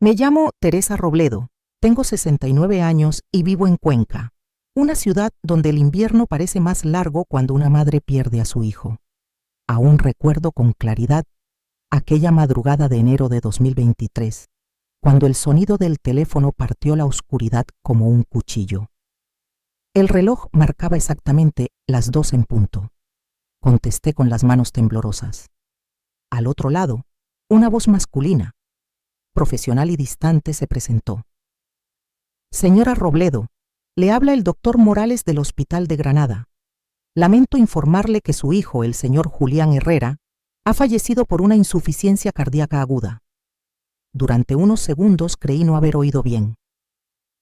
Me llamo Teresa Robledo, tengo 69 años y vivo en Cuenca, una ciudad donde el invierno parece más largo cuando una madre pierde a su hijo. Aún recuerdo con claridad aquella madrugada de enero de 2023, cuando el sonido del teléfono partió la oscuridad como un cuchillo. El reloj marcaba exactamente las 2 en punto. Contesté con las manos temblorosas. Al otro lado, una voz masculina, profesional y distante, se presentó. Señora Robledo, le habla el doctor Morales del Hospital de Granada. Lamento informarle que su hijo, el señor Julián Herrera, ha fallecido por una insuficiencia cardíaca aguda. Durante unos segundos creí no haber oído bien.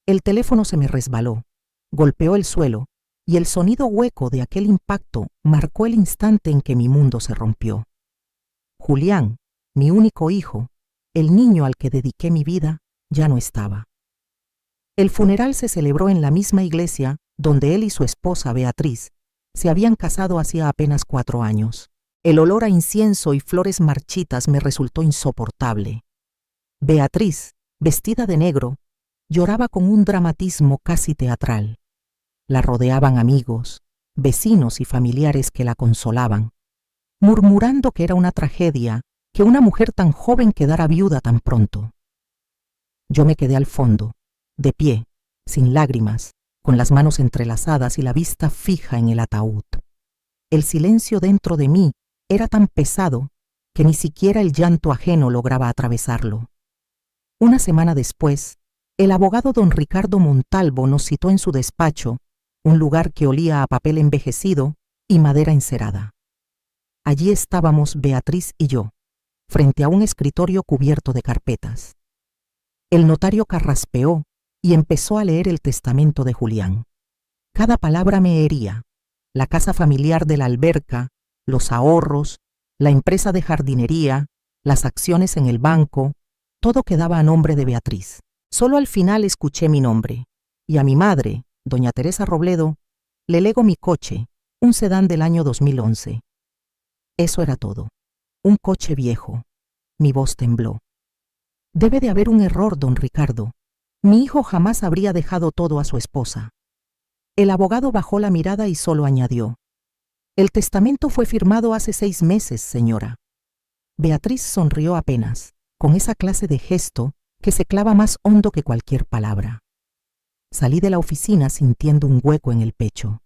El teléfono se me resbaló, golpeó el suelo, y el sonido hueco de aquel impacto marcó el instante en que mi mundo se rompió. Julián, mi único hijo, el niño al que dediqué mi vida, ya no estaba. El funeral se celebró en la misma iglesia donde él y su esposa Beatriz se habían casado hacía apenas 4 años. El olor a incienso y flores marchitas me resultó insoportable. Beatriz, vestida de negro, lloraba con un dramatismo casi teatral. La rodeaban amigos, vecinos y familiares que la consolaban, murmurando que era una tragedia que una mujer tan joven quedara viuda tan pronto. Yo me quedé al fondo, de pie, sin lágrimas, con las manos entrelazadas y la vista fija en el ataúd. El silencio dentro de mí era tan pesado que ni siquiera el llanto ajeno lograba atravesarlo. Una semana después, el abogado don Ricardo Montalvo nos citó en su despacho, un lugar que olía a papel envejecido y madera encerada. Allí estábamos Beatriz y yo, frente a un escritorio cubierto de carpetas. El notario carraspeó y empezó a leer el testamento de Julián. Cada palabra me hería: la casa familiar de la alberca, los ahorros, la empresa de jardinería, las acciones en el banco, todo quedaba a nombre de Beatriz. Solo al final escuché mi nombre, y a mi madre, doña Teresa Robledo, le lego mi coche, un sedán del año 2011. Eso era todo. Un coche viejo. Mi voz tembló. Debe de haber un error, don Ricardo. Mi hijo jamás habría dejado todo a su esposa. El abogado bajó la mirada y solo añadió: el testamento fue firmado hace 6 meses, señora. Beatriz sonrió apenas, con esa clase de gesto que se clava más hondo que cualquier palabra. Salí de la oficina sintiendo un hueco en el pecho.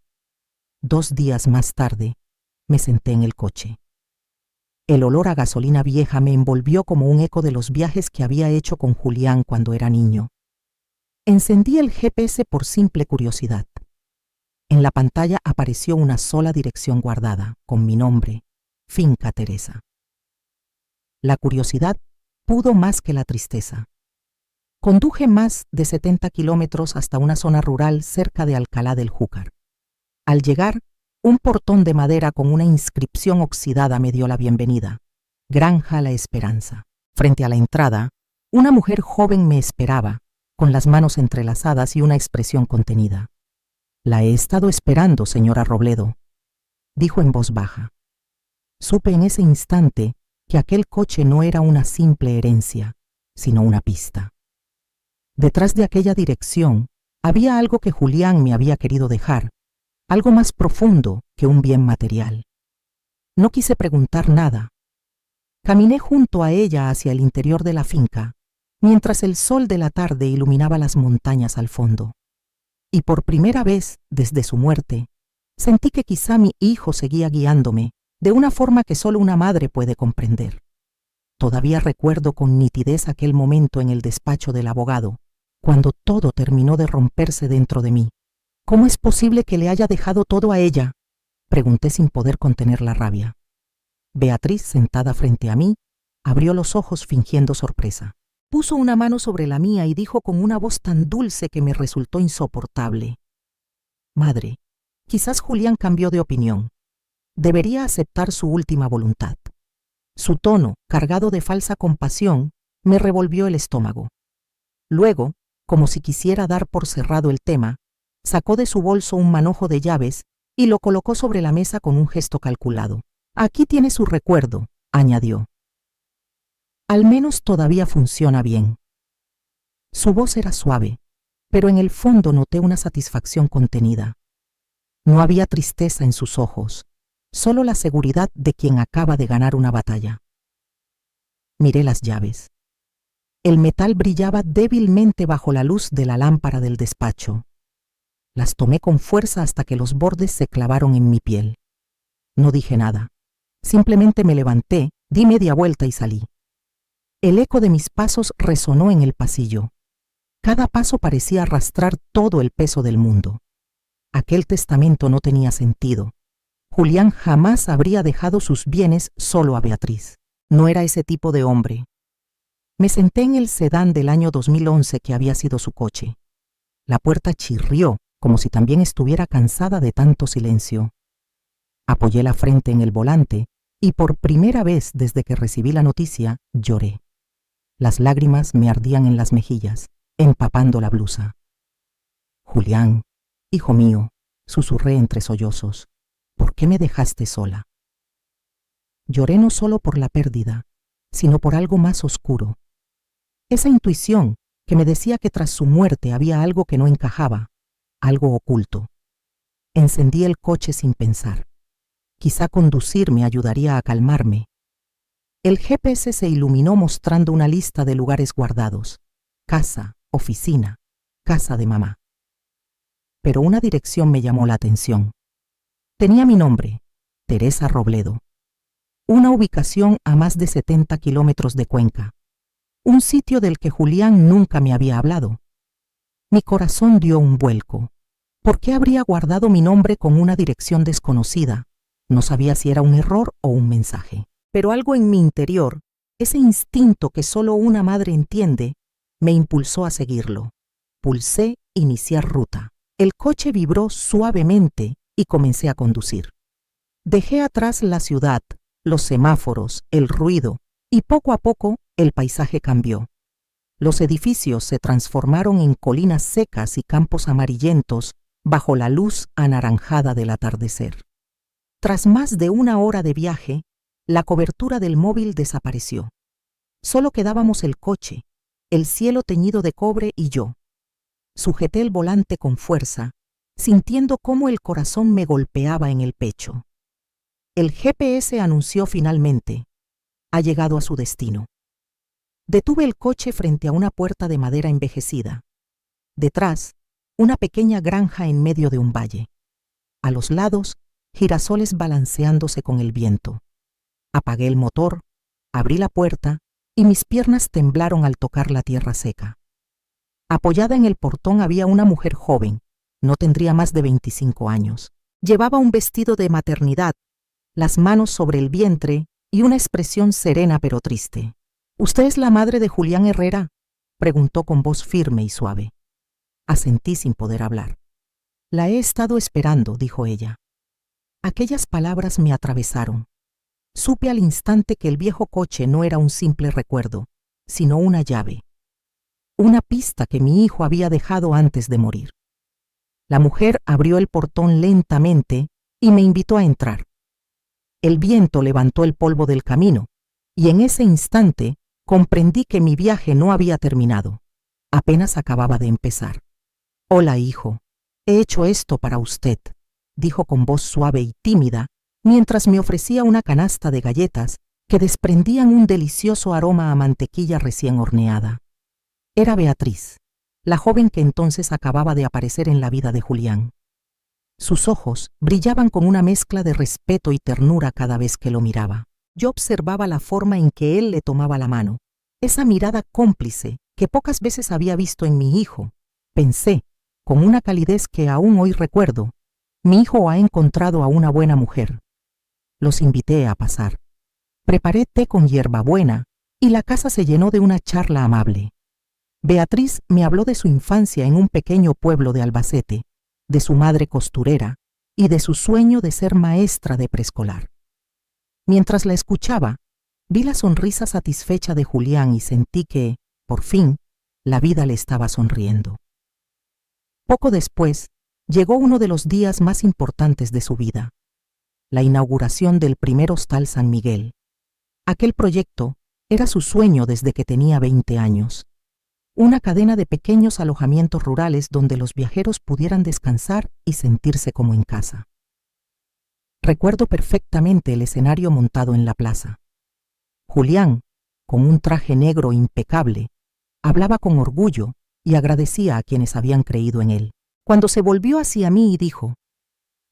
2 días más tarde, me senté en el coche. El olor a gasolina vieja me envolvió como un eco de los viajes que había hecho con Julián cuando era niño. Encendí el GPS por simple curiosidad. En la pantalla apareció una sola dirección guardada, con mi nombre: Finca Teresa. La curiosidad pudo más que la tristeza. Conduje más de 70 kilómetros hasta una zona rural cerca de Alcalá del Júcar. Al llegar, un portón de madera con una inscripción oxidada me dio la bienvenida: Granja La Esperanza. Frente a la entrada, una mujer joven me esperaba, con las manos entrelazadas y una expresión contenida. La he estado esperando, señora Robledo, dijo en voz baja. Supe en ese instante que aquel coche no era una simple herencia, sino una pista. Detrás de aquella dirección había algo que Julián me había querido dejar, algo más profundo que un bien material. No quise preguntar nada. Caminé junto a ella hacia el interior de la finca, mientras el sol de la tarde iluminaba las montañas al fondo. Y por primera vez, desde su muerte, sentí que quizá mi hijo seguía guiándome de una forma que solo una madre puede comprender. Todavía recuerdo con nitidez aquel momento en el despacho del abogado, cuando todo terminó de romperse dentro de mí. ¿Cómo es posible que le haya dejado todo a ella?, pregunté sin poder contener la rabia. Beatriz, sentada frente a mí, abrió los ojos fingiendo sorpresa. Puso una mano sobre la mía y dijo con una voz tan dulce que me resultó insoportable: Madre, quizás Julián cambió de opinión. Debería aceptar su última voluntad. Su tono, cargado de falsa compasión, me revolvió el estómago. Luego, como si quisiera dar por cerrado el tema, sacó de su bolso un manojo de llaves y lo colocó sobre la mesa con un gesto calculado. Aquí tiene su recuerdo, añadió. Al menos todavía funciona bien. Su voz era suave, pero en el fondo noté una satisfacción contenida. No había tristeza en sus ojos, solo la seguridad de quien acaba de ganar una batalla. Miré las llaves. El metal brillaba débilmente bajo la luz de la lámpara del despacho. Las tomé con fuerza hasta que los bordes se clavaron en mi piel. No dije nada. Simplemente me levanté, di media vuelta y salí. El eco de mis pasos resonó en el pasillo. Cada paso parecía arrastrar todo el peso del mundo. Aquel testamento no tenía sentido. Julián jamás habría dejado sus bienes solo a Beatriz. No era ese tipo de hombre. Me senté en el sedán del año 2011 que había sido su coche. La puerta chirrió, como si también estuviera cansada de tanto silencio. Apoyé la frente en el volante y por primera vez desde que recibí la noticia, lloré. Las lágrimas me ardían en las mejillas, empapando la blusa. Julián, hijo mío, susurré entre sollozos, ¿por qué me dejaste sola? Lloré no solo por la pérdida, sino por algo más oscuro. Esa intuición que me decía que tras su muerte había algo que no encajaba, algo oculto. Encendí el coche sin pensar. Quizá conducir me ayudaría a calmarme. El GPS se iluminó mostrando una lista de lugares guardados. Casa, oficina, casa de mamá. Pero una dirección me llamó la atención. Tenía mi nombre, Teresa Robledo. Una ubicación a más de 70 kilómetros de Cuenca. Un sitio del que Julián nunca me había hablado. Mi corazón dio un vuelco. ¿Por qué habría guardado mi nombre con una dirección desconocida? No sabía si era un error o un mensaje. Pero algo en mi interior, ese instinto que solo una madre entiende, me impulsó a seguirlo. Pulsé iniciar ruta. El coche vibró suavemente y comencé a conducir. Dejé atrás la ciudad, los semáforos, el ruido, y poco a poco el paisaje cambió. Los edificios se transformaron en colinas secas y campos amarillentos bajo la luz anaranjada del atardecer. Tras más de una hora de viaje, la cobertura del móvil desapareció. Solo quedábamos el coche, el cielo teñido de cobre y yo. Sujeté el volante con fuerza, sintiendo cómo el corazón me golpeaba en el pecho. El GPS anunció finalmente: ha llegado a su destino. Detuve el coche frente a una puerta de madera envejecida. Detrás, una pequeña granja en medio de un valle. A los lados, girasoles balanceándose con el viento. Apagué el motor, abrí la puerta y mis piernas temblaron al tocar la tierra seca. Apoyada en el portón había una mujer joven, no tendría más de 25 años. Llevaba un vestido de maternidad, las manos sobre el vientre y una expresión serena pero triste. ¿Usted es la madre de Julián Herrera?, preguntó con voz firme y suave. Asentí sin poder hablar. La he estado esperando, dijo ella. Aquellas palabras me atravesaron. Supe al instante que el viejo coche no era un simple recuerdo, sino una llave. Una pista que mi hijo había dejado antes de morir. La mujer abrió el portón lentamente y me invitó a entrar. El viento levantó el polvo del camino, y en ese instante comprendí que mi viaje no había terminado. Apenas acababa de empezar. «Hola, hijo. He hecho esto para usted», dijo con voz suave y tímida, mientras me ofrecía una canasta de galletas que desprendían un delicioso aroma a mantequilla recién horneada. Era Beatriz, la joven que entonces acababa de aparecer en la vida de Julián. Sus ojos brillaban con una mezcla de respeto y ternura cada vez que lo miraba. Yo observaba la forma en que él le tomaba la mano, esa mirada cómplice que pocas veces había visto en mi hijo. Pensé, con una calidez que aún hoy recuerdo, mi hijo ha encontrado a una buena mujer. Los invité a pasar. Preparé té con hierbabuena y la casa se llenó de una charla amable. Beatriz me habló de su infancia en un pequeño pueblo de Albacete, de su madre costurera y de su sueño de ser maestra de preescolar. Mientras la escuchaba, vi la sonrisa satisfecha de Julián y sentí que, por fin, la vida le estaba sonriendo. Poco después, llegó uno de los días más importantes de su vida, la inauguración del primer Hostal San Miguel. Aquel proyecto era su sueño desde que tenía 20 años. una cadena de pequeños alojamientos rurales donde los viajeros pudieran descansar y sentirse como en casa. Recuerdo perfectamente el escenario montado en la plaza. Julián, con un traje negro impecable, hablaba con orgullo y agradecía a quienes habían creído en él. Cuando se volvió hacia mí y dijo: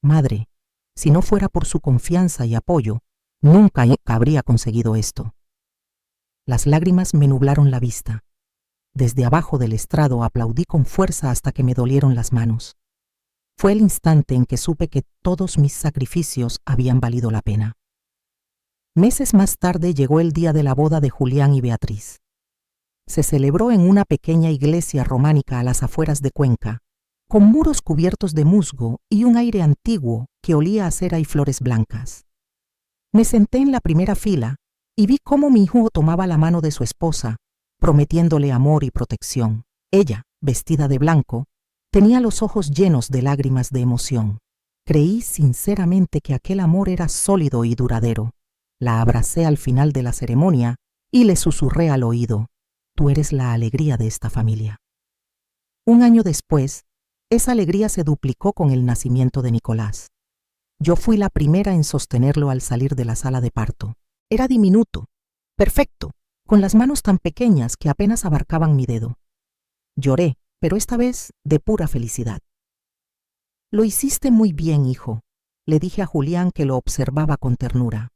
«Madre, si no fuera por su confianza y apoyo, nunca habría conseguido esto». Las lágrimas me nublaron la vista. Desde abajo del estrado aplaudí con fuerza hasta que me dolieron las manos. Fue el instante en que supe que todos mis sacrificios habían valido la pena. Meses más tarde llegó el día de la boda de Julián y Beatriz. Se celebró en una pequeña iglesia románica a las afueras de Cuenca, con muros cubiertos de musgo y un aire antiguo que olía a cera y flores blancas. Me senté en la primera fila y vi cómo mi hijo tomaba la mano de su esposa, prometiéndole amor y protección. Ella, vestida de blanco, tenía los ojos llenos de lágrimas de emoción. Creí sinceramente que aquel amor era sólido y duradero. La abracé al final de la ceremonia y le susurré al oído: «Tú eres la alegría de esta familia». Un año después, esa alegría se duplicó con el nacimiento de Nicolás. Yo fui la primera en sostenerlo al salir de la sala de parto. Era diminuto, perfecto, con las manos tan pequeñas que apenas abarcaban mi dedo. Lloré, pero esta vez de pura felicidad. «Lo hiciste muy bien, hijo», le dije a Julián, que lo observaba con ternura.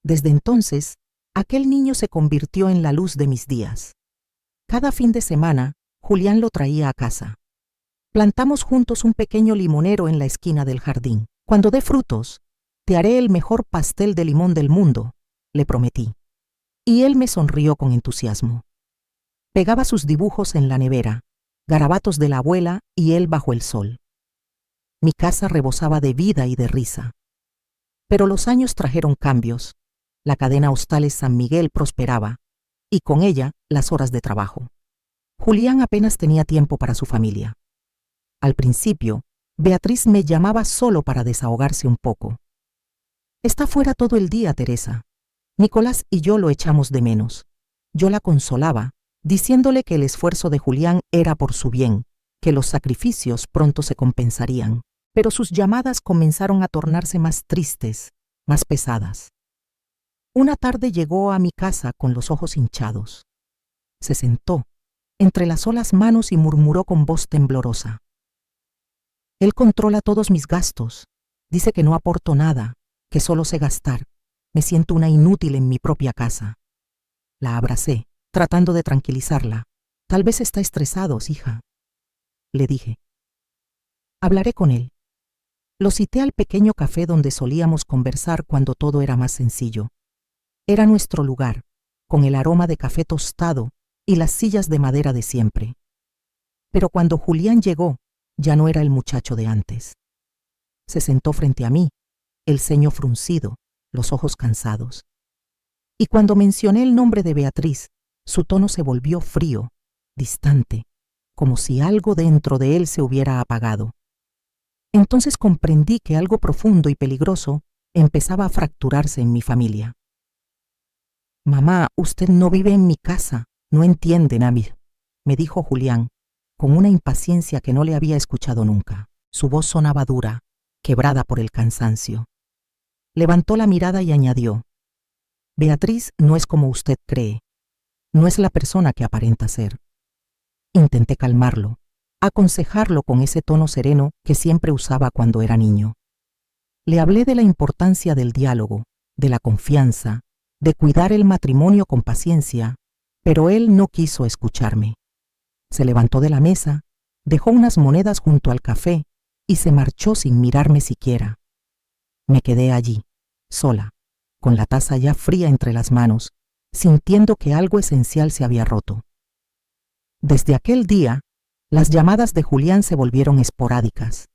Desde entonces, aquel niño se convirtió en la luz de mis días. Cada fin de semana, Julián lo traía a casa. Plantamos juntos un pequeño limonero en la esquina del jardín. «Cuando dé frutos, te haré el mejor pastel de limón del mundo», le prometí. Y él me sonrió con entusiasmo. Pegaba sus dibujos en la nevera, garabatos de la abuela y él bajo el sol. Mi casa rebosaba de vida y de risa. Pero los años trajeron cambios. La cadena Hostales San Miguel prosperaba, y con ella las horas de trabajo. Julián apenas tenía tiempo para su familia. Al principio, Beatriz me llamaba solo para desahogarse un poco. «Está fuera todo el día, Teresa. Nicolás y yo lo echamos de menos». Yo la consolaba, diciéndole que el esfuerzo de Julián era por su bien, que los sacrificios pronto se compensarían. Pero sus llamadas comenzaron a tornarse más tristes, más pesadas. Una tarde llegó a mi casa con los ojos hinchados. Se sentó, entrelazó las manos y murmuró con voz temblorosa: «Él controla todos mis gastos. Dice que no aporto nada, que solo sé gastar. Me siento una inútil en mi propia casa». La abracé, tratando de tranquilizarla. «Tal vez está estresado, hija», le dije. «Hablaré con él». Lo cité al pequeño café donde solíamos conversar cuando todo era más sencillo. Era nuestro lugar, con el aroma de café tostado y las sillas de madera de siempre. Pero cuando Julián llegó, ya no era el muchacho de antes. Se sentó frente a mí, el ceño fruncido, los ojos cansados. Y cuando mencioné el nombre de Beatriz, su tono se volvió frío, distante, como si algo dentro de él se hubiera apagado. Entonces comprendí que algo profundo y peligroso empezaba a fracturarse en mi familia. «Mamá, usted no vive en mi casa, no entiende, Nami», me dijo Julián, con una impaciencia que no le había escuchado nunca. Su voz sonaba dura, quebrada por el cansancio. Levantó la mirada y añadió: «Beatriz no es como usted cree. No es la persona que aparenta ser». Intenté calmarlo, aconsejarlo con ese tono sereno que siempre usaba cuando era niño. Le hablé de la importancia del diálogo, de la confianza, de cuidar el matrimonio con paciencia, pero él no quiso escucharme. Se levantó de la mesa, dejó unas monedas junto al café y se marchó sin mirarme siquiera. Me quedé allí, sola, con la taza ya fría entre las manos, sintiendo que algo esencial se había roto. Desde aquel día, las llamadas de Julián se volvieron esporádicas.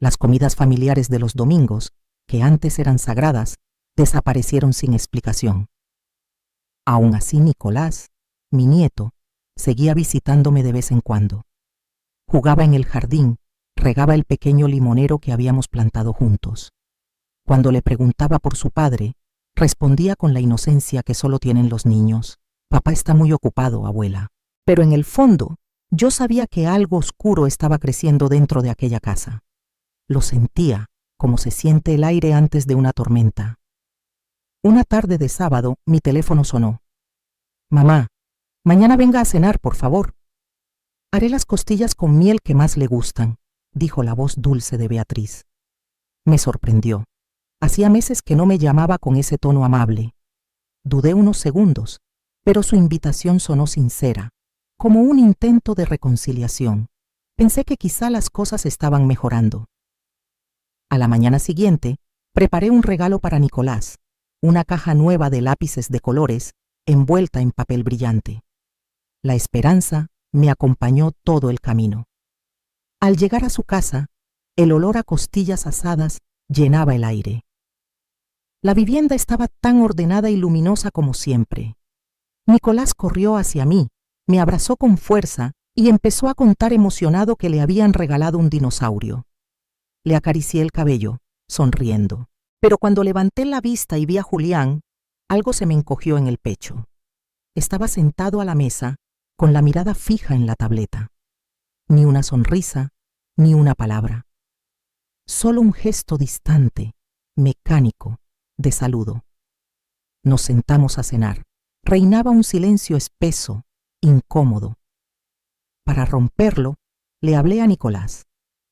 Las comidas familiares de los domingos, que antes eran sagradas, desaparecieron sin explicación. Aún así, Nicolás, mi nieto, seguía visitándome de vez en cuando. Jugaba en el jardín, regaba el pequeño limonero que habíamos plantado juntos. Cuando le preguntaba por su padre, respondía con la inocencia que solo tienen los niños: «Papá está muy ocupado, abuela». Pero en el fondo, yo sabía que algo oscuro estaba creciendo dentro de aquella casa. Lo sentía, como se siente el aire antes de una tormenta. Una tarde de sábado, mi teléfono sonó. «Mamá, mañana venga a cenar, por favor». «Haré las costillas con miel que más le gustan», dijo la voz dulce de Beatriz. Me sorprendió. Hacía meses que no me llamaba con ese tono amable. Dudé unos segundos, pero su invitación sonó sincera, como un intento de reconciliación. Pensé que quizá las cosas estaban mejorando. A la mañana siguiente, preparé un regalo para Nicolás, una caja nueva de lápices de colores, envuelta en papel brillante. La esperanza me acompañó todo el camino. Al llegar a su casa, el olor a costillas asadas llenaba el aire. La vivienda estaba tan ordenada y luminosa como siempre. Nicolás corrió hacia mí, me abrazó con fuerza y empezó a contar emocionado que le habían regalado un dinosaurio. Le acaricié el cabello, sonriendo. Pero cuando levanté la vista y vi a Julián, algo se me encogió en el pecho. Estaba sentado a la mesa, con la mirada fija en la tableta. Ni una sonrisa, ni una palabra. Solo un gesto distante, mecánico, de saludo. Nos sentamos a cenar. Reinaba un silencio espeso, incómodo. Para romperlo, le hablé a Nicolás.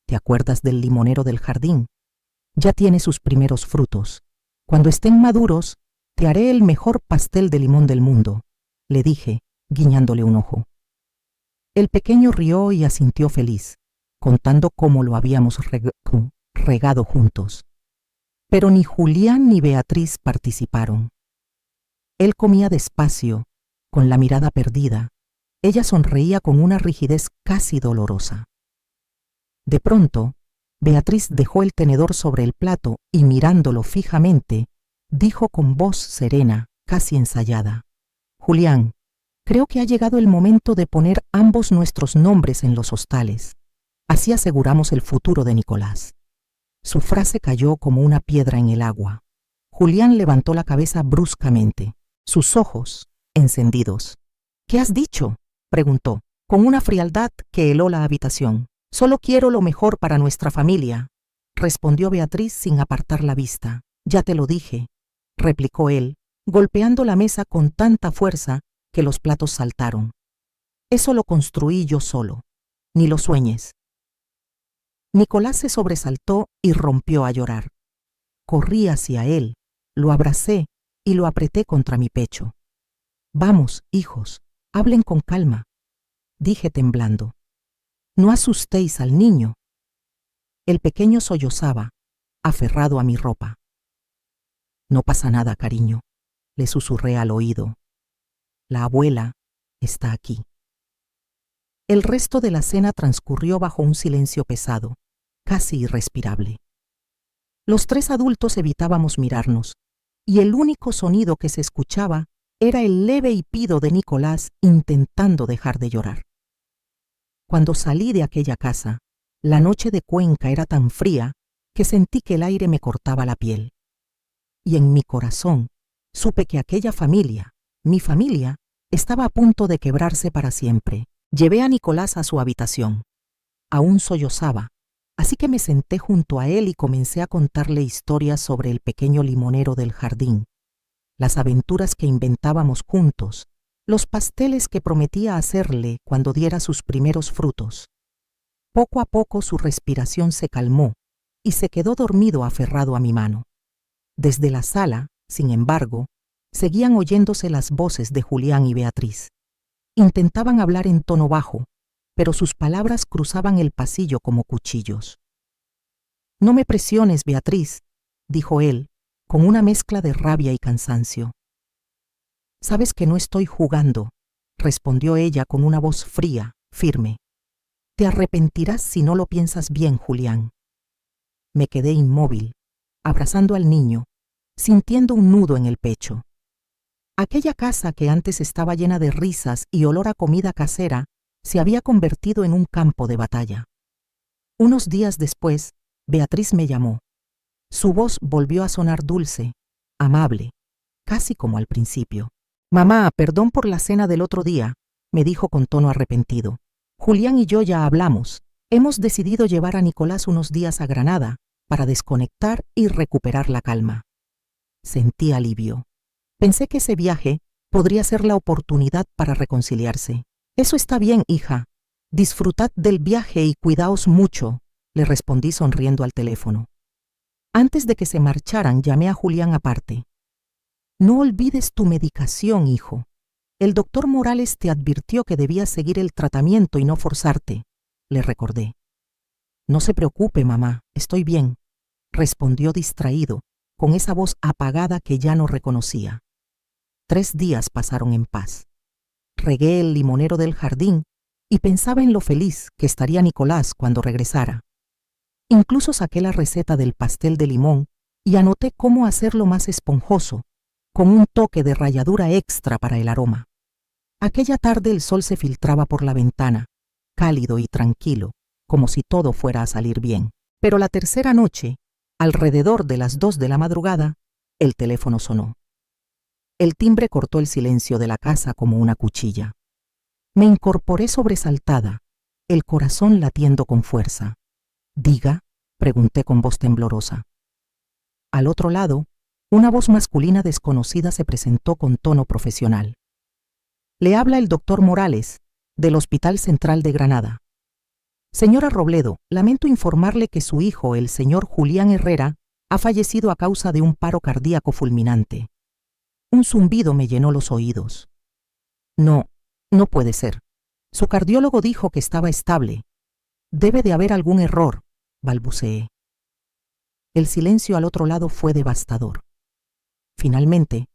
¿Te acuerdas del limonero del jardín? Ya tiene sus primeros frutos. Cuando estén maduros, te haré el mejor pastel de limón del mundo, le dije, guiñándole un ojo. El pequeño rió y asintió feliz, contando cómo lo habíamos regado juntos. Pero ni Julián ni Beatriz participaron. Él comía despacio, con la mirada perdida. Ella sonreía con una rigidez casi dolorosa. De pronto, Beatriz dejó el tenedor sobre el plato y mirándolo fijamente, dijo con voz serena, casi ensayada: «Julián, creo que ha llegado el momento de poner ambos nuestros nombres en los hostales. Así aseguramos el futuro de Nicolás». Su frase cayó como una piedra en el agua. Julián levantó la cabeza bruscamente, sus ojos encendidos. «¿Qué has dicho?», preguntó, con una frialdad que heló la habitación. «Solo quiero lo mejor para nuestra familia», respondió Beatriz sin apartar la vista. «Ya te lo dije», replicó él, golpeando la mesa con tanta fuerza que los platos saltaron. «Eso lo construí yo solo. Ni lo sueñes». Nicolás se sobresaltó y rompió a llorar. Corrí hacia él, lo abracé y lo apreté contra mi pecho. «Vamos, hijos, hablen con calma», dije temblando. «No asustéis al niño». El pequeño sollozaba, aferrado a mi ropa. «No pasa nada, cariño», le susurré al oído. «La abuela está aquí». El resto de la cena transcurrió bajo un silencio pesado, casi irrespirable. Los tres adultos evitábamos mirarnos, y el único sonido que se escuchaba era el leve hipido de Nicolás intentando dejar de llorar. Cuando salí de aquella casa, la noche de Cuenca era tan fría que sentí que el aire me cortaba la piel. Y en mi corazón supe que aquella familia, mi familia, estaba a punto de quebrarse para siempre. Llevé a Nicolás a su habitación. Aún sollozaba, así que me senté junto a él y comencé a contarle historias sobre el pequeño limonero del jardín, las aventuras que inventábamos juntos, los pasteles que prometía hacerle cuando diera sus primeros frutos. Poco a poco su respiración se calmó y se quedó dormido aferrado a mi mano. Desde la sala, sin embargo, seguían oyéndose las voces de Julián y Beatriz. Intentaban hablar en tono bajo, pero sus palabras cruzaban el pasillo como cuchillos. «No me presiones, Beatriz», dijo él, con una mezcla de rabia y cansancio. «Sabes que no estoy jugando», respondió ella con una voz fría, firme. «Te arrepentirás si no lo piensas bien, Julián». Me quedé inmóvil, abrazando al niño, sintiendo un nudo en el pecho. Aquella casa que antes estaba llena de risas y olor a comida casera se había convertido en un campo de batalla. Unos días después, Beatriz me llamó. Su voz volvió a sonar dulce, amable, casi como al principio. «Mamá, perdón por la cena del otro día. me dijo con tono arrepentido. Julián y yo ya hablamos. Hemos decidido llevar a Nicolás unos días a Granada para desconectar y recuperar la calma. Sentí alivio. Pensé que ese viaje podría ser la oportunidad para reconciliarse. Eso está bien, hija. Disfrutad del viaje y cuidaos mucho, le respondí sonriendo al teléfono. Antes de que se marcharan, llamé a Julián aparte. No olvides tu medicación, hijo. El doctor Morales te advirtió que debías seguir el tratamiento y no forzarte, le recordé. No se preocupe, mamá, estoy bien, respondió distraído, con esa voz apagada que ya no reconocía. 3 días pasaron en paz. Regué el limonero del jardín y pensaba en lo feliz que estaría Nicolás cuando regresara. Incluso saqué la receta del pastel de limón y anoté cómo hacerlo más esponjoso, con un toque de ralladura extra para el aroma. Aquella tarde el sol se filtraba por la ventana, cálido y tranquilo, como si todo fuera a salir bien. Pero la tercera noche, alrededor de las 2 de la madrugada, el teléfono sonó. El timbre cortó el silencio de la casa como una cuchilla. Me incorporé sobresaltada, el corazón latiendo con fuerza. «Diga», pregunté con voz temblorosa. Al otro lado, una voz masculina desconocida se presentó con tono profesional. «Le habla el doctor Morales, del Hospital Central de Granada. Señora Robledo, lamento informarle que su hijo, el señor Julián Herrera, ha fallecido a causa de un paro cardíaco fulminante». Un zumbido me llenó los oídos. No puede ser. Su cardiólogo dijo que estaba estable. Debe de haber algún error, balbuceé. El silencio al otro lado fue devastador. Finalmente,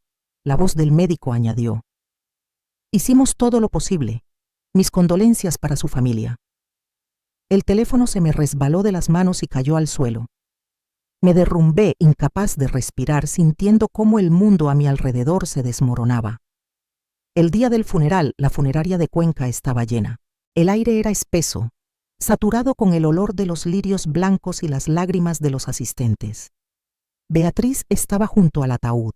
la voz del médico añadió: «Hicimos todo lo posible. Mis condolencias para su familia». El teléfono se me resbaló de las manos y cayó al suelo. Me derrumbé, incapaz de respirar, sintiendo cómo el mundo a mi alrededor se desmoronaba. El día del funeral, la funeraria de Cuenca estaba llena. El aire era espeso, saturado con el olor de los lirios blancos y las lágrimas de los asistentes. Beatriz estaba junto al ataúd,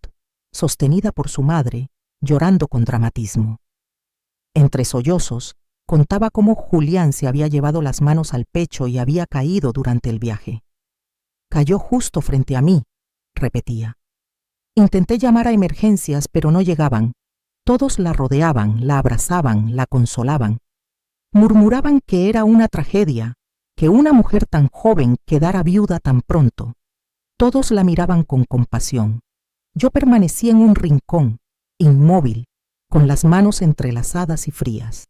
sostenida por su madre, llorando con dramatismo. Entre sollozos, contaba cómo Julián se había llevado las manos al pecho y había caído durante el viaje. «Cayó justo frente a mí», repetía. Intenté llamar a emergencias, pero no llegaban. Todos la rodeaban, la abrazaban, la consolaban. Murmuraban que era una tragedia, que una mujer tan joven quedara viuda tan pronto. Todos la miraban con compasión. Yo permanecí en un rincón, inmóvil, con las manos entrelazadas y frías.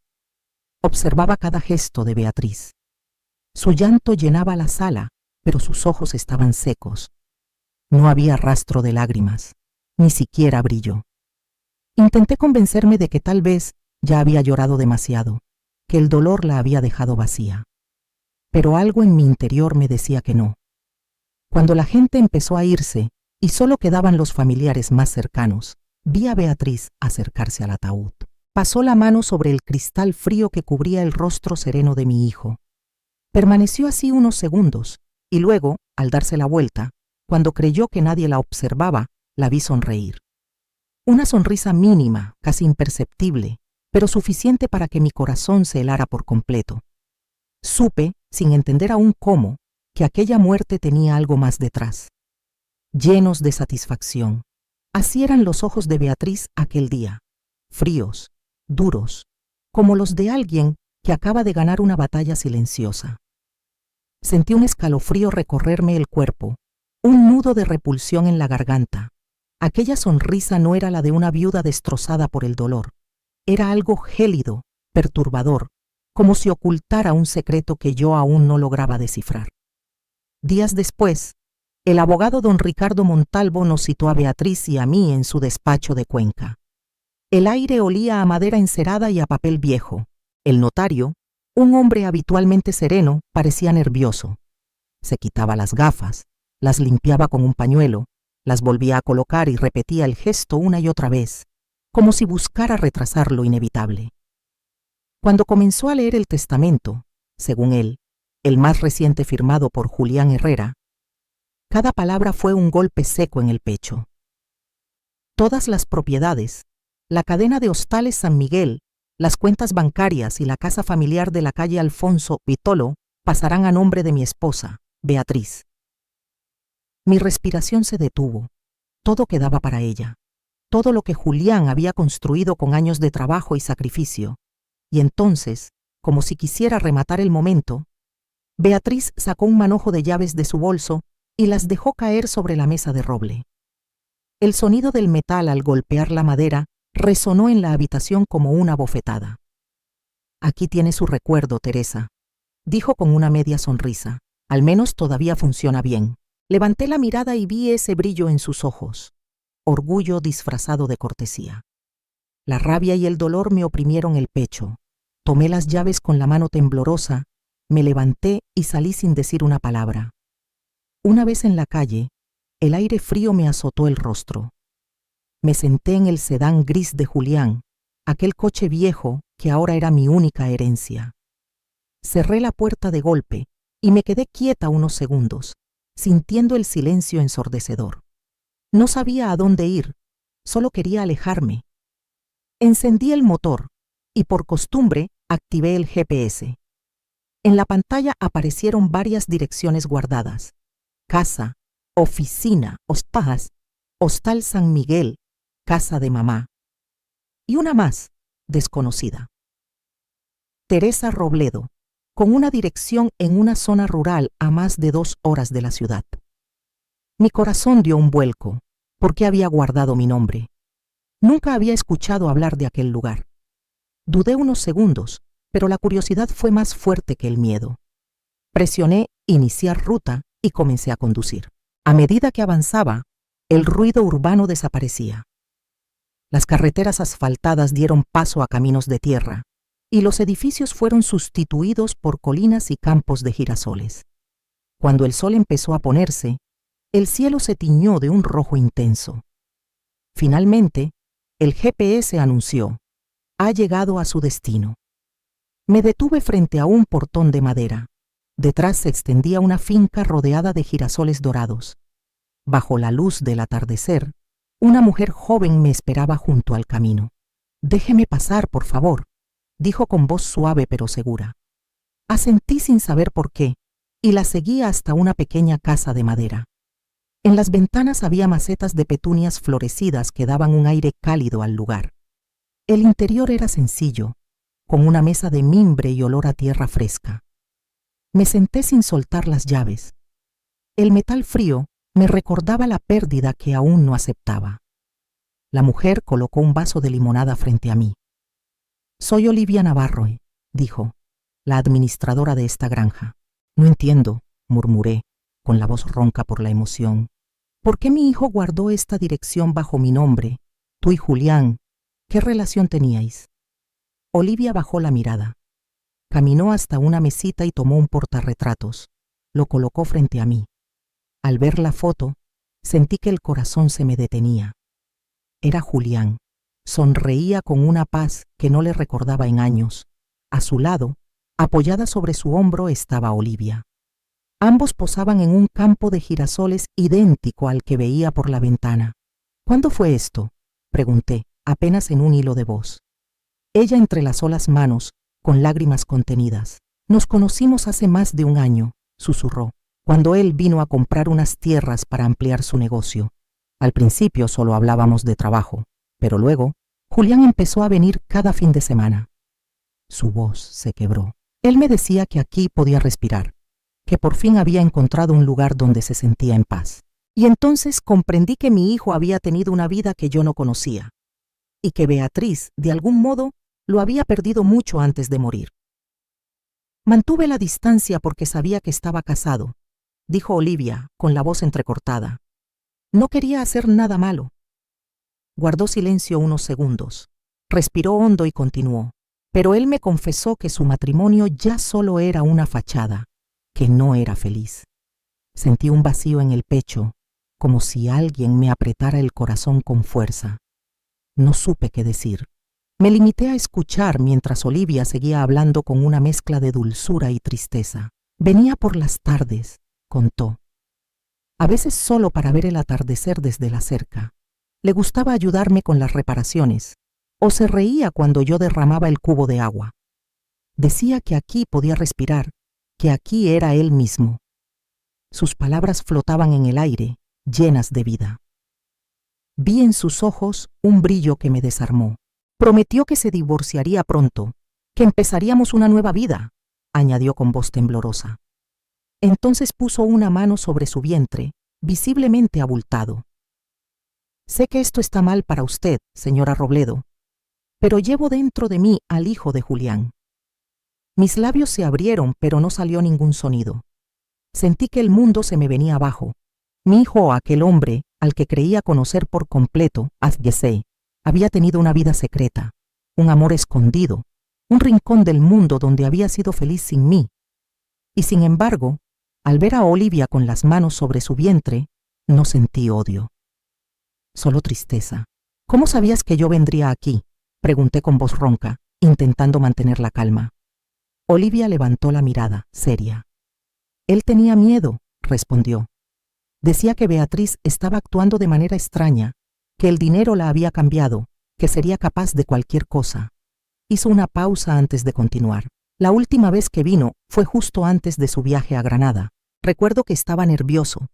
Observaba cada gesto de Beatriz. Su llanto llenaba la sala, pero sus ojos estaban secos. No había rastro de lágrimas, ni siquiera brillo. Intenté convencerme de que tal vez ya había llorado demasiado, que el dolor la había dejado vacía. Pero algo en mi interior me decía que no. Cuando la gente empezó a irse y solo quedaban los familiares más cercanos, vi a Beatriz acercarse al ataúd. Pasó la mano sobre el cristal frío que cubría el rostro sereno de mi hijo. Permaneció así unos segundos, y luego, al darse la vuelta, cuando creyó que nadie la observaba, la vi sonreír. Una sonrisa mínima, casi imperceptible, pero suficiente para que mi corazón se helara por completo. Supe, sin entender aún cómo, que aquella muerte tenía algo más detrás. Llenos de satisfacción. Así eran los ojos de Beatriz aquel día, fríos, duros, como los de alguien que acaba de ganar una batalla silenciosa. Sentí un escalofrío recorrerme el cuerpo, un nudo de repulsión en la garganta. Aquella sonrisa no era la de una viuda destrozada por el dolor. Era algo gélido, perturbador, como si ocultara un secreto que yo aún no lograba descifrar. Días después, el abogado don Ricardo Montalvo nos citó a Beatriz y a mí en su despacho de Cuenca. El aire olía a madera encerada y a papel viejo. El notario, un hombre habitualmente sereno, parecía nervioso. Se quitaba las gafas, las limpiaba con un pañuelo, las volvía a colocar y repetía el gesto una y otra vez, como si buscara retrasar lo inevitable. Cuando comenzó a leer el testamento, según él, el más reciente firmado por Julián Herrera, cada palabra fue un golpe seco en el pecho. Todas las propiedades, la cadena de hostales San Miguel, Las cuentas bancarias y la casa familiar de la calle Alfonso Vitolo pasarán a nombre de mi esposa, Beatriz. Mi respiración se detuvo. Todo quedaba para ella. Todo lo que Julián había construido con años de trabajo y sacrificio. Y entonces, como si quisiera rematar el momento, Beatriz sacó un manojo de llaves de su bolso y las dejó caer sobre la mesa de roble. El sonido del metal al golpear la madera resonó en la habitación como una bofetada. Aquí tiene su recuerdo, Teresa, dijo con una media sonrisa. Al menos todavía funciona bien. Levanté la mirada y vi ese brillo en sus ojos. Orgullo disfrazado de cortesía. La rabia y el dolor me oprimieron el pecho. Tomé las llaves con la mano temblorosa, me levanté y salí sin decir una palabra. Una vez en la calle, el aire frío me azotó el rostro. Me senté en el sedán gris de Julián, aquel coche viejo que ahora era mi única herencia. Cerré la puerta de golpe y me quedé quieta unos segundos, sintiendo el silencio ensordecedor. No sabía a dónde ir, solo quería alejarme. Encendí el motor y por costumbre activé el GPS. En la pantalla aparecieron varias direcciones guardadas: casa, oficina, Hostal San Miguel, casa de mamá. Y una más, desconocida. Teresa Robledo, con una dirección en una zona rural a más de 2 horas de la ciudad. Mi corazón dio un vuelco, porque había guardado mi nombre. Nunca había escuchado hablar de aquel lugar. Dudé unos segundos, pero la curiosidad fue más fuerte que el miedo. Presioné iniciar ruta y comencé a conducir. A medida que avanzaba, el ruido urbano desaparecía. Las carreteras asfaltadas dieron paso a caminos de tierra, y los edificios fueron sustituidos por colinas y campos de girasoles. Cuando el sol empezó a ponerse, el cielo se tiñó de un rojo intenso. Finalmente, el GPS anunció: ha llegado a su destino. Me detuve frente a un portón de madera. Detrás se extendía una finca rodeada de girasoles dorados. Bajo la luz del atardecer, una mujer joven me esperaba junto al camino. «Déjeme pasar, por favor», dijo con voz suave pero segura. Asentí sin saber por qué, y la seguí hasta una pequeña casa de madera. En las ventanas había macetas de petunias florecidas que daban un aire cálido al lugar. El interior era sencillo, con una mesa de mimbre y olor a tierra fresca. Me senté sin soltar las llaves. El metal frío me recordaba la pérdida que aún no aceptaba. La mujer colocó un vaso de limonada frente a mí. «Soy Olivia Navarro», dijo, «la administradora de esta granja». «No entiendo», murmuré, con la voz ronca por la emoción. «¿Por qué mi hijo guardó esta dirección bajo mi nombre? Tú y Julián, ¿qué relación teníais?» Olivia bajó la mirada. Caminó hasta una mesita y tomó un portarretratos. Lo colocó frente a mí. Al ver la foto, sentí que el corazón se me detenía. Era Julián. Sonreía con una paz que no le recordaba en años. A su lado, apoyada sobre su hombro, estaba Olivia. Ambos posaban en un campo de girasoles idéntico al que veía por la ventana. «¿Cuándo fue esto?», pregunté, apenas en un hilo de voz. Ella entrelazó las manos, con lágrimas contenidas. «Nos conocimos hace más de 1 año», susurró, «cuando él vino a comprar unas tierras para ampliar su negocio. Al principio solo hablábamos de trabajo, pero luego Julián empezó a venir cada fin de semana». Su voz se quebró. Él me decía que aquí podía respirar, que por fin había encontrado un lugar donde se sentía en paz. Y entonces comprendí que mi hijo había tenido una vida que yo no conocía, y que Beatriz, de algún modo, lo había perdido mucho antes de morir. Mantuve la distancia porque sabía que estaba casado, dijo Olivia, con la voz entrecortada. No quería hacer nada malo. Guardó silencio unos segundos, respiró hondo y continuó. Pero él me confesó que su matrimonio ya solo era una fachada, que no era feliz. Sentí un vacío en el pecho, como si alguien me apretara el corazón con fuerza. No supe qué decir. Me limité a escuchar mientras Olivia seguía hablando con una mezcla de dulzura y tristeza. Venía por las tardes, contó. A veces solo para ver el atardecer desde la cerca. Le gustaba ayudarme con las reparaciones, o se reía cuando yo derramaba el cubo de agua. Decía que aquí podía respirar, que aquí era él mismo. Sus palabras flotaban en el aire, llenas de vida. Vi en sus ojos un brillo que me desarmó. Prometió que se divorciaría pronto, que empezaríamos una nueva vida, añadió con voz temblorosa. Entonces puso una mano sobre su vientre, visiblemente abultado. Sé que esto está mal para usted, señora Robledo, pero llevo dentro de mí al hijo de Julián. Mis labios se abrieron, pero no salió ningún sonido. Sentí que el mundo se me venía abajo. Mi hijo, aquel hombre al que creía conocer por completo, Azgeseh, había tenido una vida secreta, un amor escondido, un rincón del mundo donde había sido feliz sin mí. Y sin embargo, al ver a Olivia con las manos sobre su vientre, no sentí odio. Solo tristeza. ¿Cómo sabías que yo vendría aquí?, pregunté con voz ronca, intentando mantener la calma. Olivia levantó la mirada, seria. Él tenía miedo, respondió. Decía que Beatriz estaba actuando de manera extraña, que el dinero la había cambiado, que sería capaz de cualquier cosa. Hizo una pausa antes de continuar. La última vez que vino fue justo antes de su viaje a Granada. Recuerdo que estaba nervioso.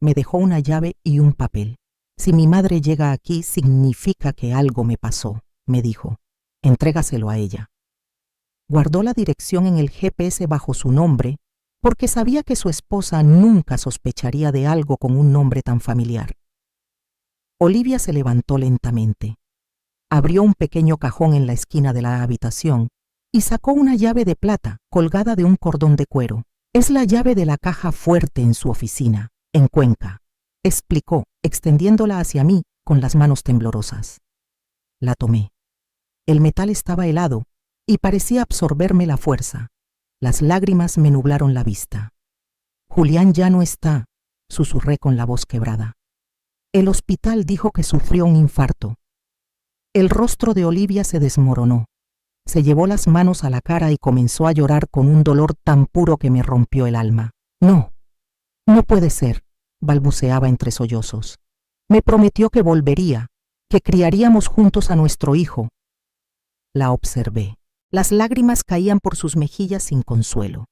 Me dejó una llave y un papel. Si mi madre llega aquí, significa que algo me pasó, me dijo. Entrégaselo a ella. Guardó la dirección en el GPS bajo su nombre, porque sabía que su esposa nunca sospecharía de algo con un nombre tan familiar. Olivia se levantó lentamente. Abrió un pequeño cajón en la esquina de la habitación y sacó una llave de plata colgada de un cordón de cuero. Es la llave de la caja fuerte en su oficina, en Cuenca, explicó, extendiéndola hacia mí con las manos temblorosas. La tomé. El metal estaba helado y parecía absorberme la fuerza. Las lágrimas me nublaron la vista. Julián ya no está, susurré con la voz quebrada. El hospital dijo que sufrió un infarto. El rostro de Olivia se desmoronó. Se llevó las manos a la cara y comenzó a llorar con un dolor tan puro que me rompió el alma. No, no puede ser, balbuceaba entre sollozos. Me prometió que volvería, que criaríamos juntos a nuestro hijo. La observé. Las lágrimas caían por sus mejillas sin consuelo.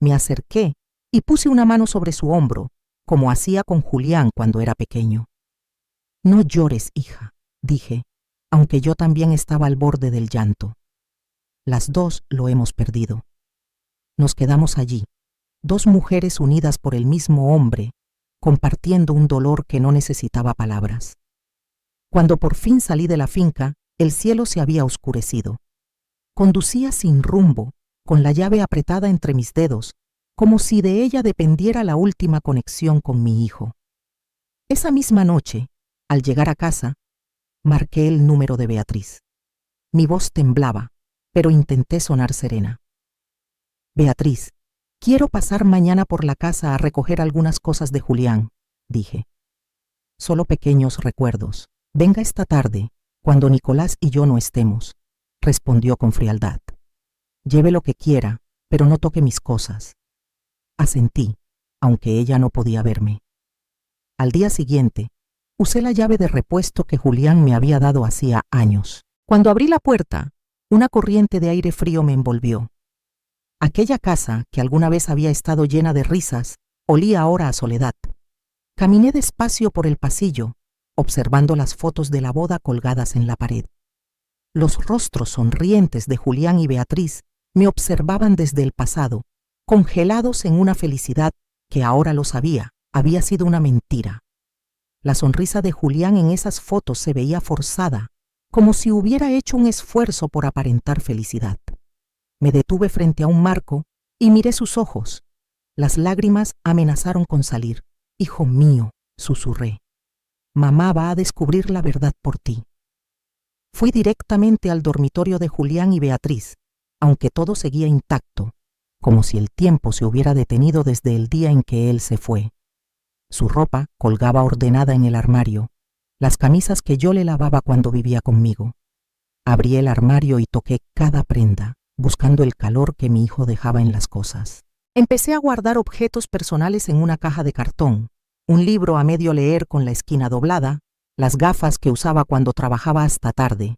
Me acerqué y puse una mano sobre su hombro, como hacía con Julián cuando era pequeño. No llores, hija, dije, aunque yo también estaba al borde del llanto. Las dos lo hemos perdido. Nos quedamos allí, dos mujeres unidas por el mismo hombre, compartiendo un dolor que no necesitaba palabras. Cuando por fin salí de la finca, el cielo se había oscurecido. Conducía sin rumbo, con la llave apretada entre mis dedos, como si de ella dependiera la última conexión con mi hijo. Esa misma noche, al llegar a casa, marqué el número de Beatriz. Mi voz temblaba, pero intenté sonar serena. Beatriz, quiero pasar mañana por la casa a recoger algunas cosas de Julián, dije. Solo pequeños recuerdos. Venga esta tarde, cuando Nicolás y yo no estemos, respondió con frialdad. Lleve lo que quiera, pero no toque mis cosas. Asentí, aunque ella no podía verme. Al día siguiente, usé la llave de repuesto que Julián me había dado hacía años. Cuando abrí la puerta, una corriente de aire frío me envolvió. Aquella casa, que alguna vez había estado llena de risas, olía ahora a soledad. Caminé despacio por el pasillo, observando las fotos de la boda colgadas en la pared. Los rostros sonrientes de Julián y Beatriz me observaban desde el pasado, congelados en una felicidad que ahora lo sabía, había sido una mentira. La sonrisa de Julián en esas fotos se veía forzada, como si hubiera hecho un esfuerzo por aparentar felicidad. Me detuve frente a un marco y miré sus ojos. Las lágrimas amenazaron con salir. Hijo mío, susurré. Mamá va a descubrir la verdad por ti. Fui directamente al dormitorio de Julián y Beatriz, aunque todo seguía intacto, como si el tiempo se hubiera detenido desde el día en que él se fue. Su ropa colgaba ordenada en el armario, las camisas que yo le lavaba cuando vivía conmigo. Abrí el armario y toqué cada prenda, buscando el calor que mi hijo dejaba en las cosas. Empecé a guardar objetos personales en una caja de cartón, un libro a medio leer con la esquina doblada, las gafas que usaba cuando trabajaba hasta tarde,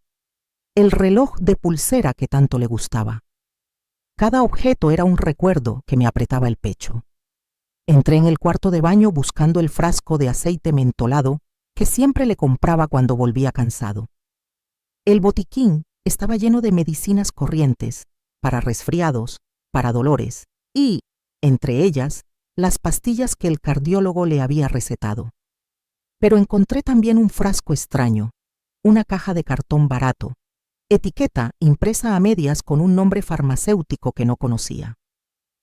el reloj de pulsera que tanto le gustaba. Cada objeto era un recuerdo que me apretaba el pecho. Entré en el cuarto de baño buscando el frasco de aceite mentolado que siempre le compraba cuando volvía cansado. El botiquín estaba lleno de medicinas corrientes, para resfriados, para dolores y, entre ellas, las pastillas que el cardiólogo le había recetado. Pero encontré también un frasco extraño, una caja de cartón barato, etiqueta impresa a medias con un nombre farmacéutico que no conocía.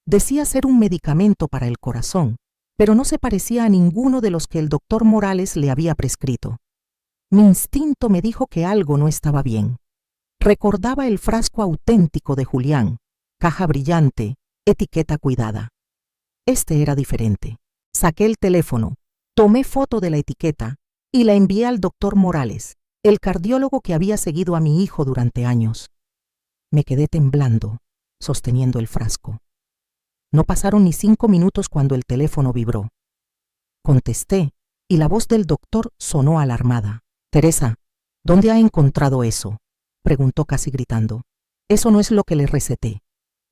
Decía ser un medicamento para el corazón, pero no se parecía a ninguno de los que el doctor Morales le había prescrito. Mi instinto me dijo que algo no estaba bien. Recordaba el frasco auténtico de Julián, caja brillante, etiqueta cuidada. Este era diferente. Saqué el teléfono, tomé foto de la etiqueta y la envié al doctor Morales, el cardiólogo que había seguido a mi hijo durante años. Me quedé temblando, sosteniendo el frasco. No pasaron ni 5 minutos cuando el teléfono vibró. Contesté y la voz del doctor sonó alarmada. «Teresa, ¿dónde ha encontrado eso?», preguntó casi gritando. «Eso no es lo que le receté.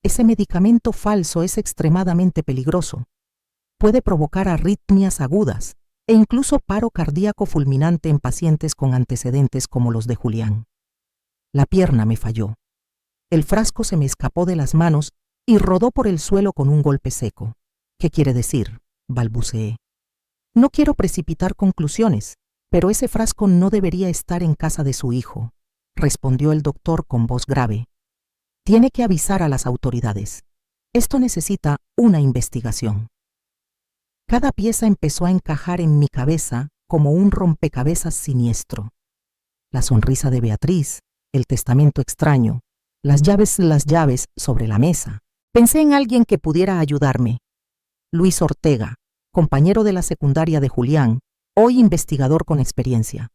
Ese medicamento falso es extremadamente peligroso. Puede provocar arritmias agudas e incluso paro cardíaco fulminante en pacientes con antecedentes como los de Julián». La pierna me falló. El frasco se me escapó de las manos y rodó por el suelo con un golpe seco. «¿Qué quiere decir?», balbuceé. «No quiero precipitar conclusiones, pero ese frasco no debería estar en casa de su hijo», respondió el doctor con voz grave. «Tiene que avisar a las autoridades. Esto necesita una investigación». Cada pieza empezó a encajar en mi cabeza como un rompecabezas siniestro. La sonrisa de Beatriz, el testamento extraño, las llaves sobre la mesa. Pensé en alguien que pudiera ayudarme. Luis Ortega, compañero de la secundaria de Julián, hoy investigador con experiencia.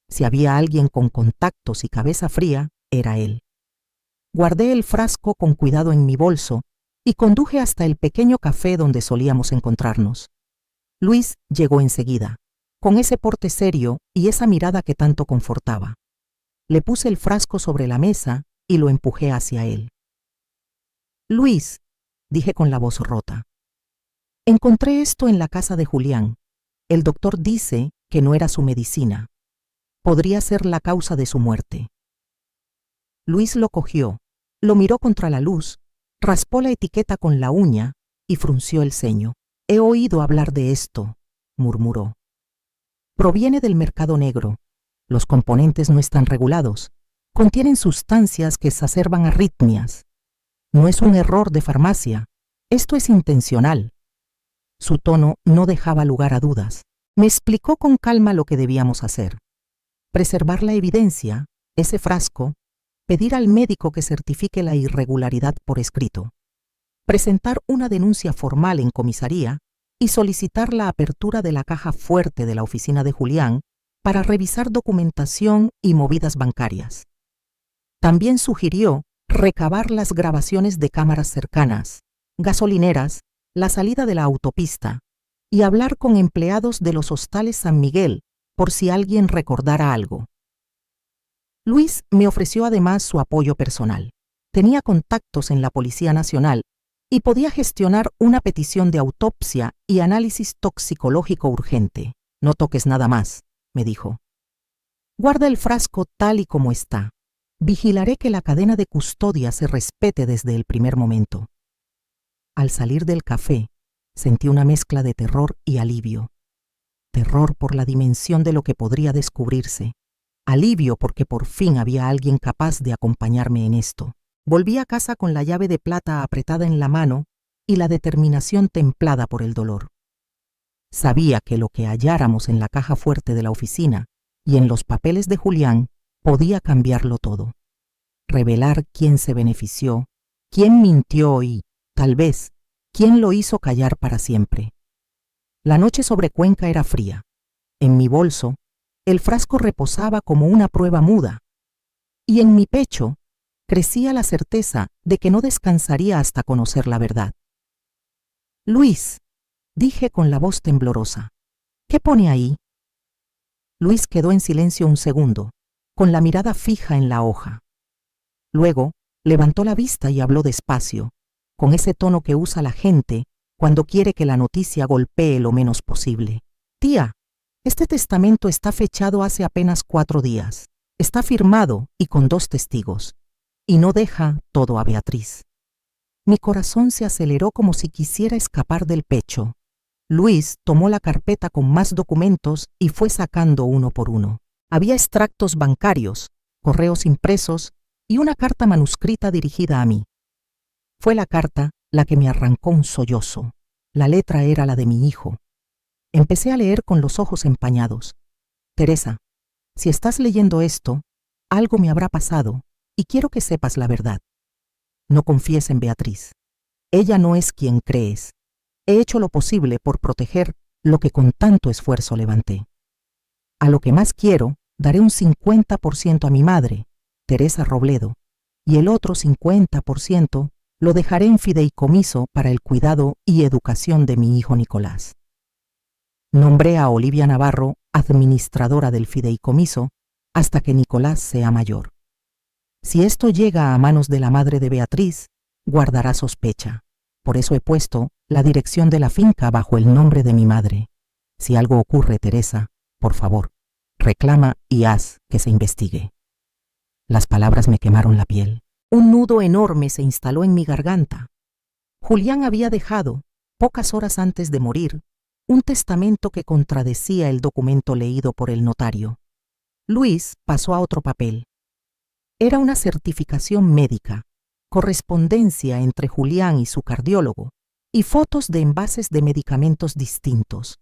Si había alguien con contactos y cabeza fría, era él. Guardé el frasco con cuidado en mi bolso y conduje hasta el pequeño café donde solíamos encontrarnos. Luis llegó enseguida, con ese porte serio y esa mirada que tanto confortaba. Le puse el frasco sobre la mesa y lo empujé hacia él. «Luis», dije con la voz rota, «encontré esto en la casa de Julián. El doctor dice que no era su medicina. Podría ser la causa de su muerte». Luis lo cogió, lo miró contra la luz, raspó la etiqueta con la uña y frunció el ceño. «He oído hablar de esto», murmuró. «Proviene del mercado negro. Los componentes no están regulados. Contienen sustancias que exacerban arritmias. No es un error de farmacia. Esto es intencional». Su tono no dejaba lugar a dudas. Me explicó con calma lo que debíamos hacer. Preservar la evidencia, ese frasco, pedir al médico que certifique la irregularidad por escrito, presentar una denuncia formal en comisaría y solicitar la apertura de la caja fuerte de la oficina de Julián para revisar documentación y movidas bancarias. También sugirió recabar las grabaciones de cámaras cercanas, gasolineras, la salida de la autopista y hablar con empleados de los hostales San Miguel por si alguien recordara algo. Luis me ofreció además su apoyo personal. Tenía contactos en la Policía Nacional y podía gestionar una petición de autopsia y análisis toxicológico urgente. «No toques nada más», me dijo. «Guarda el frasco tal y como está. Vigilaré que la cadena de custodia se respete desde el primer momento». Al salir del café, sentí una mezcla de terror y alivio. Terror por la dimensión de lo que podría descubrirse. Alivio porque por fin había alguien capaz de acompañarme en esto. Volví a casa con la llave de plata apretada en la mano y la determinación templada por el dolor. Sabía que lo que halláramos en la caja fuerte de la oficina y en los papeles de Julián podía cambiarlo todo. Revelar quién se benefició, quién mintió y, tal vez, quién lo hizo callar para siempre. La noche sobre Cuenca era fría. En mi bolso, el frasco reposaba como una prueba muda, y en mi pecho crecía la certeza de que no descansaría hasta conocer la verdad. «Luis», dije con la voz temblorosa, «¿qué pone ahí?». Luis quedó en silencio un segundo, con la mirada fija en la hoja. Luego, levantó la vista y habló despacio, con ese tono que usa la gente cuando quiere que la noticia golpee lo menos posible. Tía, este testamento está fechado hace apenas 4 días. Está firmado y con 2 testigos. Y no deja todo a Beatriz. Mi corazón se aceleró como si quisiera escapar del pecho. Luis tomó la carpeta con más documentos y fue sacando uno por uno. Había extractos bancarios, correos impresos y una carta manuscrita dirigida a mí. Fue la carta la que me arrancó un sollozo. La letra era la de mi hijo. Empecé a leer con los ojos empañados. Teresa, si estás leyendo esto, algo me habrá pasado y quiero que sepas la verdad. No confíes en Beatriz. Ella no es quien crees. He hecho lo posible por proteger lo que con tanto esfuerzo levanté. A lo que más quiero, daré un 50% a mi madre, Teresa Robledo, y el otro 50% lo dejaré en fideicomiso para el cuidado y educación de mi hijo Nicolás. Nombré a Olivia Navarro administradora del fideicomiso hasta que Nicolás sea mayor. Si esto llega a manos de la madre de Beatriz, guardará sospecha. Por eso he puesto la dirección de la finca bajo el nombre de mi madre. Si algo ocurre, Teresa, por favor, reclama y haz que se investigue. Las palabras me quemaron la piel. Un nudo enorme se instaló en mi garganta. Julián había dejado, pocas horas antes de morir, un testamento que contradecía el documento leído por el notario. Luis pasó a otro papel. Era una certificación médica, correspondencia entre Julián y su cardiólogo, y fotos de envases de medicamentos distintos.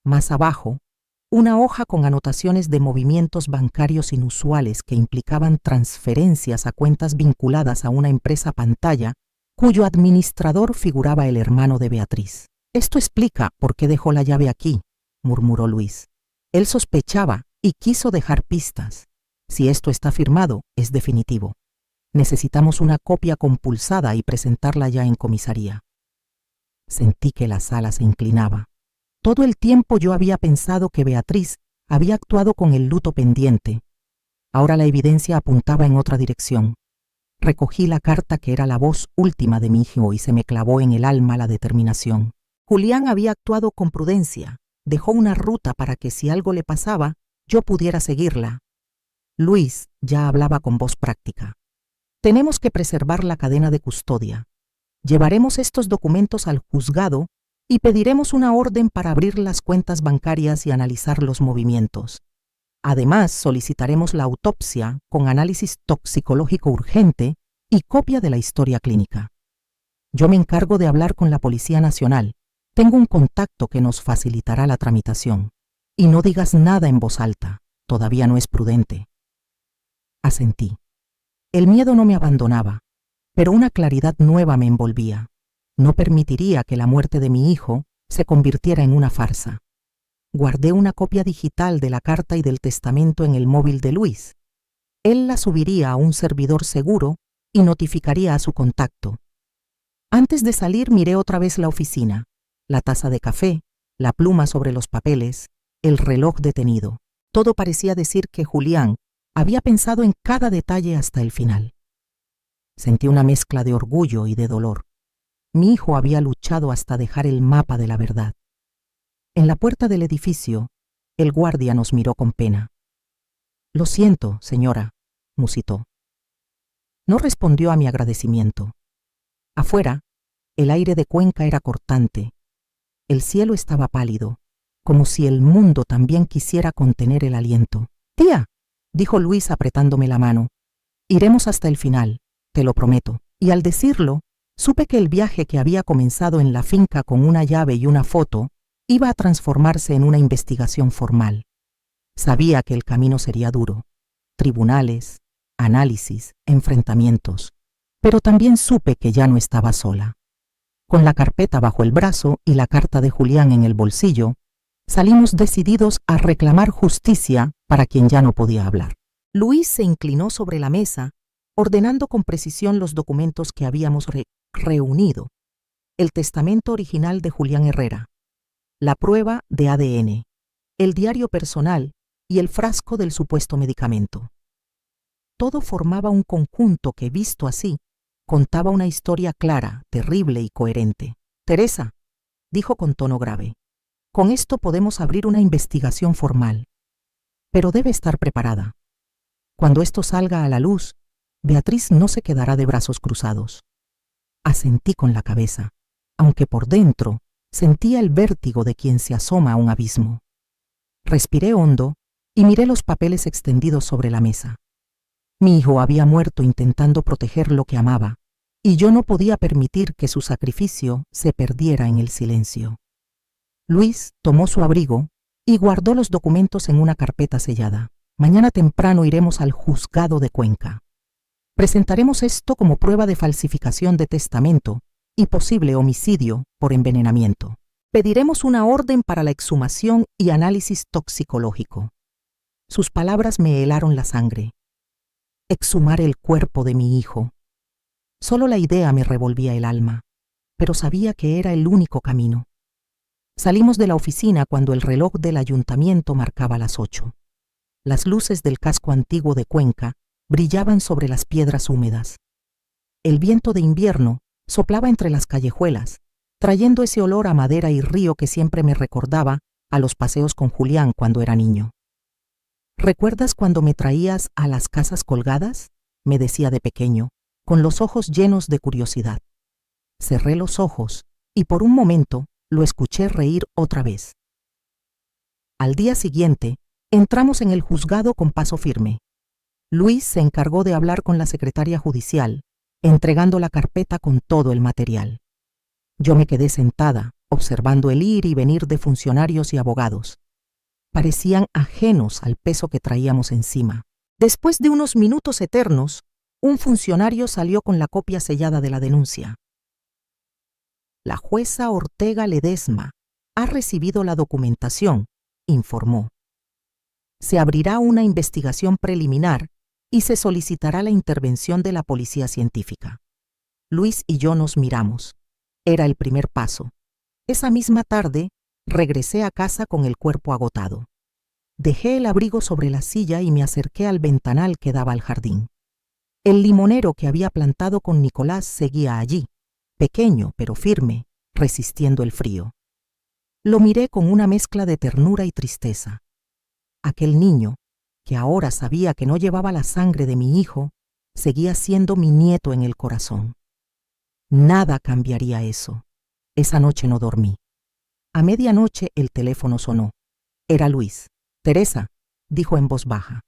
Más abajo, una hoja con anotaciones de movimientos bancarios inusuales que implicaban transferencias a cuentas vinculadas a una empresa pantalla, cuyo administrador figuraba el hermano de Beatriz. Esto explica por qué dejó la llave aquí, murmuró Luis. Él sospechaba y quiso dejar pistas. Si esto está firmado, es definitivo. Necesitamos una copia compulsada y presentarla ya en comisaría. Sentí que la sala se inclinaba. Todo el tiempo yo había pensado que Beatriz había actuado con el luto pendiente. Ahora la evidencia apuntaba en otra dirección. Recogí la carta que era la voz última de mi hijo y se me clavó en el alma la determinación. Julián había actuado con prudencia. Dejó una ruta para que si algo le pasaba, yo pudiera seguirla. Luis ya hablaba con voz práctica. Tenemos que preservar la cadena de custodia. Llevaremos estos documentos al juzgado y pediremos una orden para abrir las cuentas bancarias y analizar los movimientos. Además, solicitaremos la autopsia con análisis toxicológico urgente y copia de la historia clínica. Yo me encargo de hablar con la Policía Nacional. Tengo un contacto que nos facilitará la tramitación. Y no digas nada en voz alta. Todavía no es prudente. Asentí. El miedo no me abandonaba, pero una claridad nueva me envolvía. No permitiría que la muerte de mi hijo se convirtiera en una farsa. Guardé una copia digital de la carta y del testamento en el móvil de Luis. Él la subiría a un servidor seguro y notificaría a su contacto. Antes de salir miré otra vez la oficina, la taza de café, la pluma sobre los papeles, el reloj detenido. Todo parecía decir que Julián había pensado en cada detalle hasta el final. Sentí una mezcla de orgullo y de dolor. Mi hijo había luchado hasta dejar el mapa de la verdad. En la puerta del edificio, el guardia nos miró con pena. «Lo siento, señora», musitó. No respondió a mi agradecimiento. Afuera, el aire de Cuenca era cortante. El cielo estaba pálido, como si el mundo también quisiera contener el aliento. «Tía», dijo Luis apretándome la mano, «iremos hasta el final, te lo prometo». Y al decirlo, supe que el viaje que había comenzado en la finca con una llave y una foto iba a transformarse en una investigación formal. Sabía que el camino sería duro. Tribunales, análisis, enfrentamientos. Pero también supe que ya no estaba sola. Con la carpeta bajo el brazo y la carta de Julián en el bolsillo, salimos decididos a reclamar justicia para quien ya no podía hablar. Luis se inclinó sobre la mesa, ordenando con precisión los documentos que habíamos reunido. El testamento original de Julián Herrera, la prueba de ADN, el diario personal y el frasco del supuesto medicamento. Todo formaba un conjunto que, visto así, contaba una historia clara, terrible y coherente. «Teresa», dijo con tono grave, «con esto podemos abrir una investigación formal. Pero debe estar preparada. Cuando esto salga a la luz, Beatriz no se quedará de brazos cruzados». Asentí con la cabeza, aunque por dentro sentía el vértigo de quien se asoma a un abismo. Respiré hondo y miré los papeles extendidos sobre la mesa. Mi hijo había muerto intentando proteger lo que amaba, y yo no podía permitir que su sacrificio se perdiera en el silencio. Luis tomó su abrigo y guardó los documentos en una carpeta sellada. «Mañana temprano iremos al juzgado de Cuenca. Presentaremos esto como prueba de falsificación de testamento y posible homicidio por envenenamiento. Pediremos una orden para la exhumación y análisis toxicológico». Sus palabras me helaron la sangre. Exhumar el cuerpo de mi hijo. Solo la idea me revolvía el alma, pero sabía que era el único camino. Salimos de la oficina cuando el reloj del ayuntamiento marcaba las 8. Las luces del casco antiguo de Cuenca brillaban sobre las piedras húmedas. El viento de invierno soplaba entre las callejuelas, trayendo ese olor a madera y río que siempre me recordaba a los paseos con Julián cuando era niño. «¿Recuerdas cuando me traías a las casas colgadas?», me decía de pequeño, con los ojos llenos de curiosidad. Cerré los ojos y por un momento lo escuché reír otra vez. Al día siguiente, entramos en el juzgado con paso firme. Luis se encargó de hablar con la secretaria judicial, entregando la carpeta con todo el material. Yo me quedé sentada, observando el ir y venir de funcionarios y abogados. Parecían ajenos al peso que traíamos encima. Después de unos minutos eternos, un funcionario salió con la copia sellada de la denuncia. «La jueza Ortega Ledesma ha recibido la documentación», informó. «Se abrirá una investigación preliminar y se solicitará la intervención de la policía científica». Luis y yo nos miramos. Era el primer paso. Esa misma tarde, regresé a casa con el cuerpo agotado. Dejé el abrigo sobre la silla y me acerqué al ventanal que daba al jardín. El limonero que había plantado con Nicolás seguía allí, pequeño pero firme, resistiendo el frío. Lo miré con una mezcla de ternura y tristeza. Aquel niño, que ahora sabía que no llevaba la sangre de mi hijo, seguía siendo mi nieto en el corazón. Nada cambiaría eso. Esa noche no dormí. A medianoche el teléfono sonó. Era Luis. «Teresa», dijo en voz baja,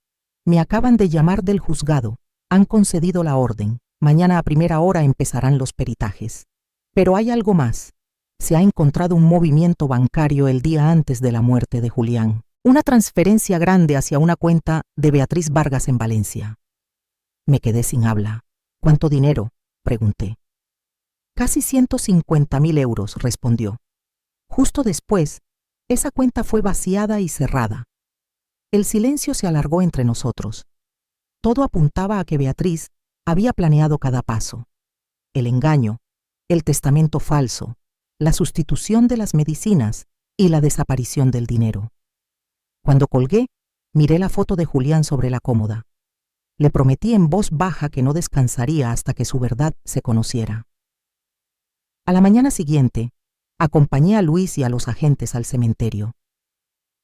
«me acaban de llamar del juzgado. Han concedido la orden. Mañana a primera hora empezarán los peritajes. Pero hay algo más. Se ha encontrado un movimiento bancario el día antes de la muerte de Julián. Una transferencia grande hacia una cuenta de Beatriz Vargas en Valencia». Me quedé sin habla. «¿Cuánto dinero?», pregunté. «Casi 150.000 euros», respondió. Justo después, esa cuenta fue vaciada y cerrada. El silencio se alargó entre nosotros. Todo apuntaba a que Beatriz había planeado cada paso. El engaño, el testamento falso, la sustitución de las medicinas y la desaparición del dinero. Cuando colgué, miré la foto de Julián sobre la cómoda. Le prometí en voz baja que no descansaría hasta que su verdad se conociera. A la mañana siguiente, acompañé a Luis y a los agentes al cementerio.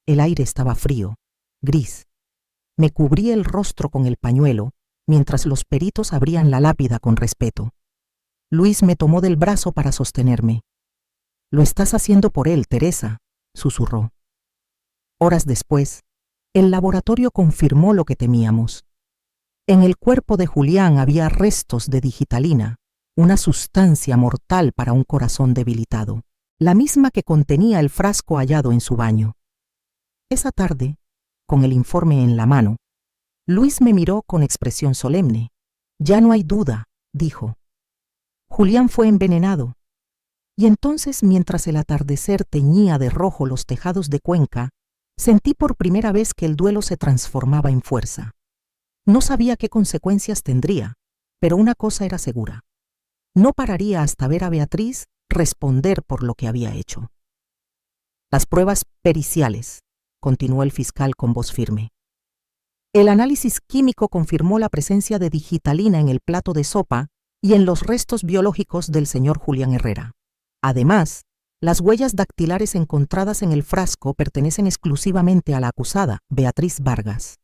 El aire estaba frío, gris. Me cubrí el rostro con el pañuelo mientras los peritos abrían la lápida con respeto. Luis me tomó del brazo para sostenerme. «Lo estás haciendo por él, Teresa», susurró. Horas después, el laboratorio confirmó lo que temíamos. En el cuerpo de Julián había restos de digitalina, una sustancia mortal para un corazón debilitado, la misma que contenía el frasco hallado en su baño. Esa tarde, con el informe en la mano, Luis me miró con expresión solemne. «Ya no hay duda», dijo. «Julián fue envenenado». Y entonces, mientras el atardecer teñía de rojo los tejados de Cuenca, sentí por primera vez que el duelo se transformaba en fuerza. No sabía qué consecuencias tendría, pero una cosa era segura. No pararía hasta ver a Beatriz responder por lo que había hecho. «Las pruebas periciales», continuó el fiscal con voz firme. El análisis químico confirmó la presencia de digitalina en el plato de sopa y en los restos biológicos del señor Julián Herrera. Además, las huellas dactilares encontradas en el frasco pertenecen exclusivamente a la acusada, Beatriz Vargas.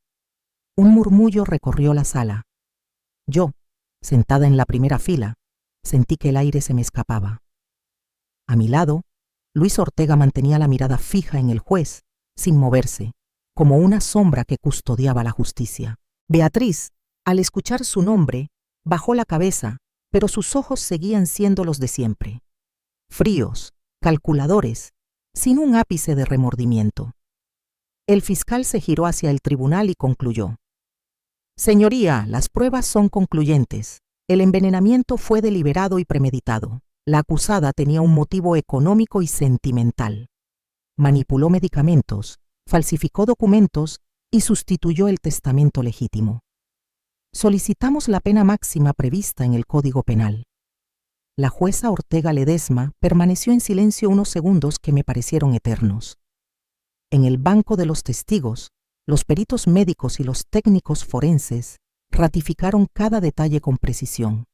Un murmullo recorrió la sala. Yo, sentada en la primera fila, sentí que el aire se me escapaba. A mi lado, Luis Ortega mantenía la mirada fija en el juez, sin moverse, como una sombra que custodiaba la justicia. Beatriz, al escuchar su nombre, bajó la cabeza, pero sus ojos seguían siendo los de siempre. Fríos, calculadores, sin un ápice de remordimiento. El fiscal se giró hacia el tribunal y concluyó. Señoría, las pruebas son concluyentes. El envenenamiento fue deliberado y premeditado. La acusada tenía un motivo económico y sentimental. Manipuló medicamentos, falsificó documentos y sustituyó el testamento legítimo. Solicitamos la pena máxima prevista en el Código Penal. La jueza Ortega Ledesma permaneció en silencio unos segundos que me parecieron eternos. En el banco de los testigos, los peritos médicos y los técnicos forenses ratificaron cada detalle con precisión.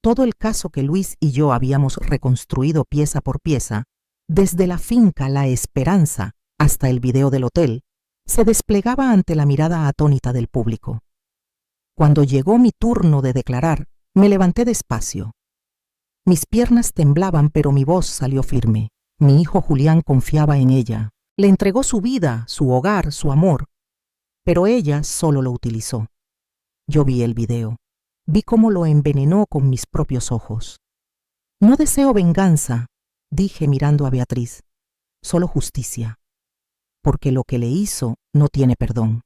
Todo el caso que Luis y yo habíamos reconstruido pieza por pieza, desde la finca La Esperanza hasta el video del hotel, se desplegaba ante la mirada atónita del público. Cuando llegó mi turno de declarar, me levanté despacio. Mis piernas temblaban, pero mi voz salió firme. Mi hijo Julián confiaba en ella. Le entregó su vida, su hogar, su amor. Pero ella solo lo utilizó. Yo vi el video. Vi cómo lo envenenó con mis propios ojos. No deseo venganza, dije mirando a Beatriz. Solo justicia. Porque lo que le hizo no tiene perdón.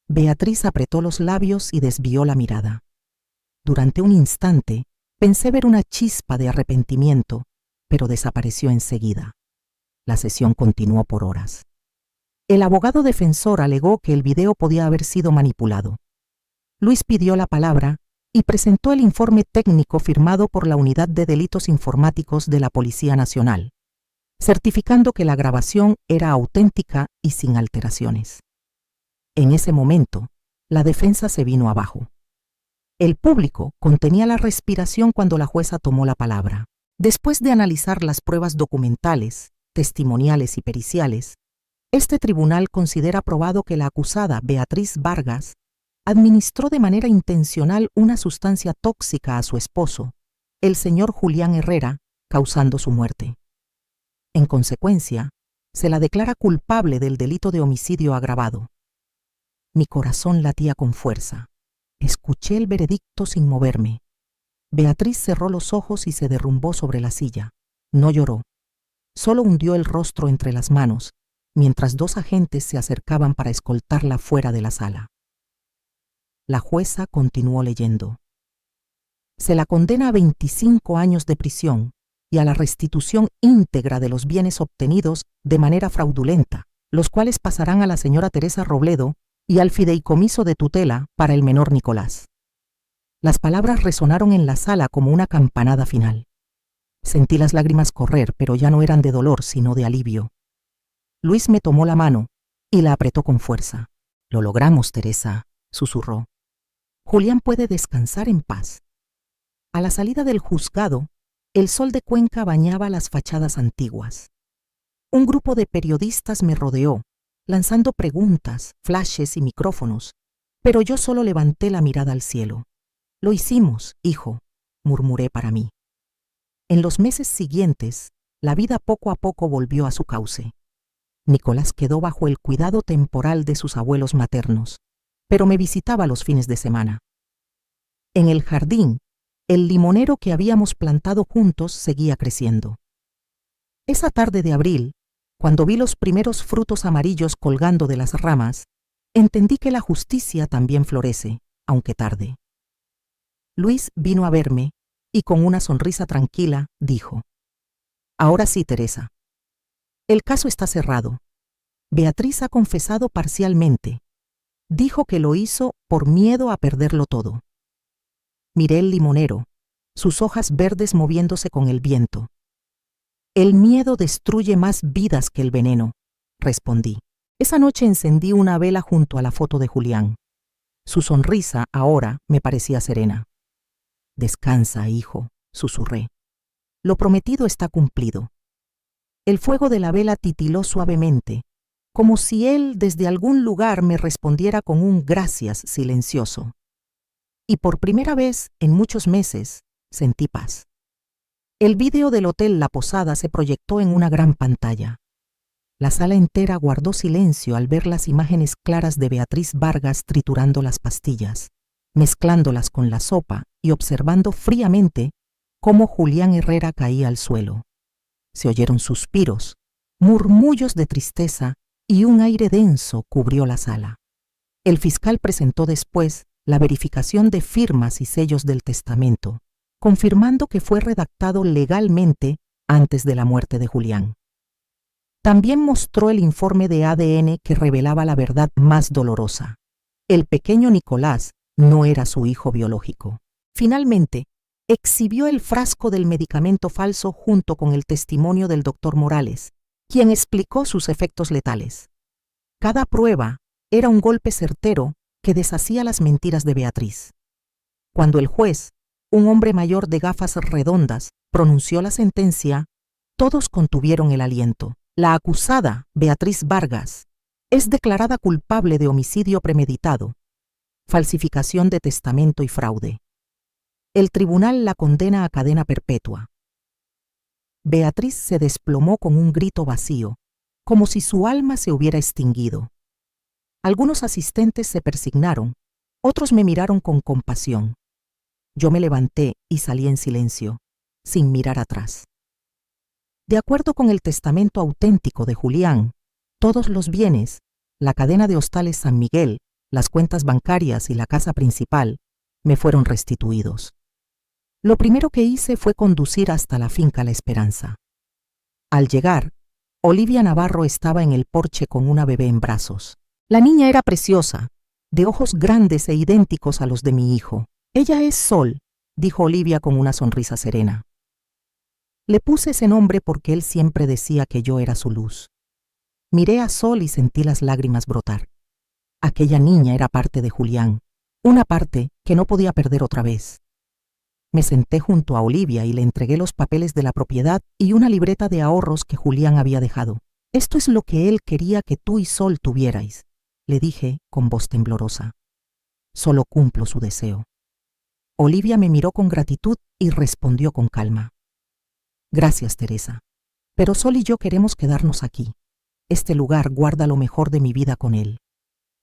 Beatriz apretó los labios y desvió la mirada. Durante un instante, pensé ver una chispa de arrepentimiento, pero desapareció enseguida. La sesión continuó por horas. El abogado defensor alegó que el video podía haber sido manipulado. Luis pidió la palabra y presentó el informe técnico firmado por la Unidad de Delitos Informáticos de la Policía Nacional, certificando que la grabación era auténtica y sin alteraciones. En ese momento, la defensa se vino abajo. El público contenía la respiración cuando la jueza tomó la palabra. Después de analizar las pruebas documentales, testimoniales y periciales, este tribunal considera probado que la acusada Beatriz Vargas administró de manera intencional una sustancia tóxica a su esposo, el señor Julián Herrera, causando su muerte. En consecuencia, se la declara culpable del delito de homicidio agravado. Mi corazón latía con fuerza. Escuché el veredicto sin moverme. Beatriz cerró los ojos y se derrumbó sobre la silla. No lloró. Solo hundió el rostro entre las manos, mientras dos agentes se acercaban para escoltarla fuera de la sala. La jueza continuó leyendo. Se la condena a 25 años de prisión y a la restitución íntegra de los bienes obtenidos de manera fraudulenta, los cuales pasarán a la señora Teresa Robledo y al fideicomiso de tutela para el menor Nicolás. Las palabras resonaron en la sala como una campanada final. Sentí las lágrimas correr, pero ya no eran de dolor, sino de alivio. Luis me tomó la mano y la apretó con fuerza. «Lo logramos, Teresa», susurró. «Julián puede descansar en paz». A la salida del juzgado, el sol de Cuenca bañaba las fachadas antiguas. Un grupo de periodistas me rodeó, lanzando preguntas, flashes y micrófonos, pero yo solo levanté la mirada al cielo. «Lo hicimos, hijo», murmuré para mí. En los meses siguientes, la vida poco a poco volvió a su cauce. Nicolás quedó bajo el cuidado temporal de sus abuelos maternos, pero me visitaba los fines de semana. En el jardín, el limonero que habíamos plantado juntos seguía creciendo. Esa tarde de abril, cuando vi los primeros frutos amarillos colgando de las ramas, entendí que la justicia también florece, aunque tarde. Luis vino a verme y con una sonrisa tranquila dijo: «Ahora sí, Teresa. El caso está cerrado. Beatriz ha confesado parcialmente. Dijo que lo hizo por miedo a perderlo todo». Miré el limonero, sus hojas verdes moviéndose con el viento. «El miedo destruye más vidas que el veneno», respondí. Esa noche encendí una vela junto a la foto de Julián. Su sonrisa ahora me parecía serena. «Descansa, hijo», susurré. «Lo prometido está cumplido». El fuego de la vela titiló suavemente, como si él desde algún lugar me respondiera con un gracias silencioso. Y por primera vez en muchos meses sentí paz. El vídeo del hotel La Posada se proyectó en una gran pantalla. La sala entera guardó silencio al ver las imágenes claras de Beatriz Vargas triturando las pastillas, mezclándolas con la sopa y observando fríamente cómo Julián Herrera caía al suelo. Se oyeron suspiros, murmullos de tristeza y un aire denso cubrió la sala. El fiscal presentó después la verificación de firmas y sellos del testamento, confirmando que fue redactado legalmente antes de la muerte de Julián. También mostró el informe de ADN que revelaba la verdad más dolorosa. El pequeño Nicolás no era su hijo biológico. Finalmente, exhibió el frasco del medicamento falso junto con el testimonio del doctor Morales, quien explicó sus efectos letales. Cada prueba era un golpe certero que deshacía las mentiras de Beatriz. Cuando el juez, un hombre mayor de gafas redondas, pronunció la sentencia, todos contuvieron el aliento. La acusada, Beatriz Vargas, es declarada culpable de homicidio premeditado, falsificación de testamento y fraude. El tribunal la condena a cadena perpetua. Beatriz se desplomó con un grito vacío, como si su alma se hubiera extinguido. Algunos asistentes se persignaron, otros me miraron con compasión. Yo me levanté y salí en silencio, sin mirar atrás. De acuerdo con el testamento auténtico de Julián, todos los bienes, la cadena de hostales San Miguel, las cuentas bancarias y la casa principal, me fueron restituidos. Lo primero que hice fue conducir hasta la finca La Esperanza. Al llegar, Olivia Navarro estaba en el porche con una bebé en brazos. La niña era preciosa, de ojos grandes e idénticos a los de mi hijo. «Ella es Sol», dijo Olivia con una sonrisa serena. Le puse ese nombre porque él siempre decía que yo era su luz. Miré a Sol y sentí las lágrimas brotar. Aquella niña era parte de Julián, una parte que no podía perder otra vez. Me senté junto a Olivia y le entregué los papeles de la propiedad y una libreta de ahorros que Julián había dejado. «Esto es lo que él quería que tú y Sol tuvierais», le dije con voz temblorosa. «Solo cumplo su deseo». Olivia me miró con gratitud y respondió con calma. «Gracias, Teresa. Pero Sol y yo queremos quedarnos aquí. Este lugar guarda lo mejor de mi vida con él».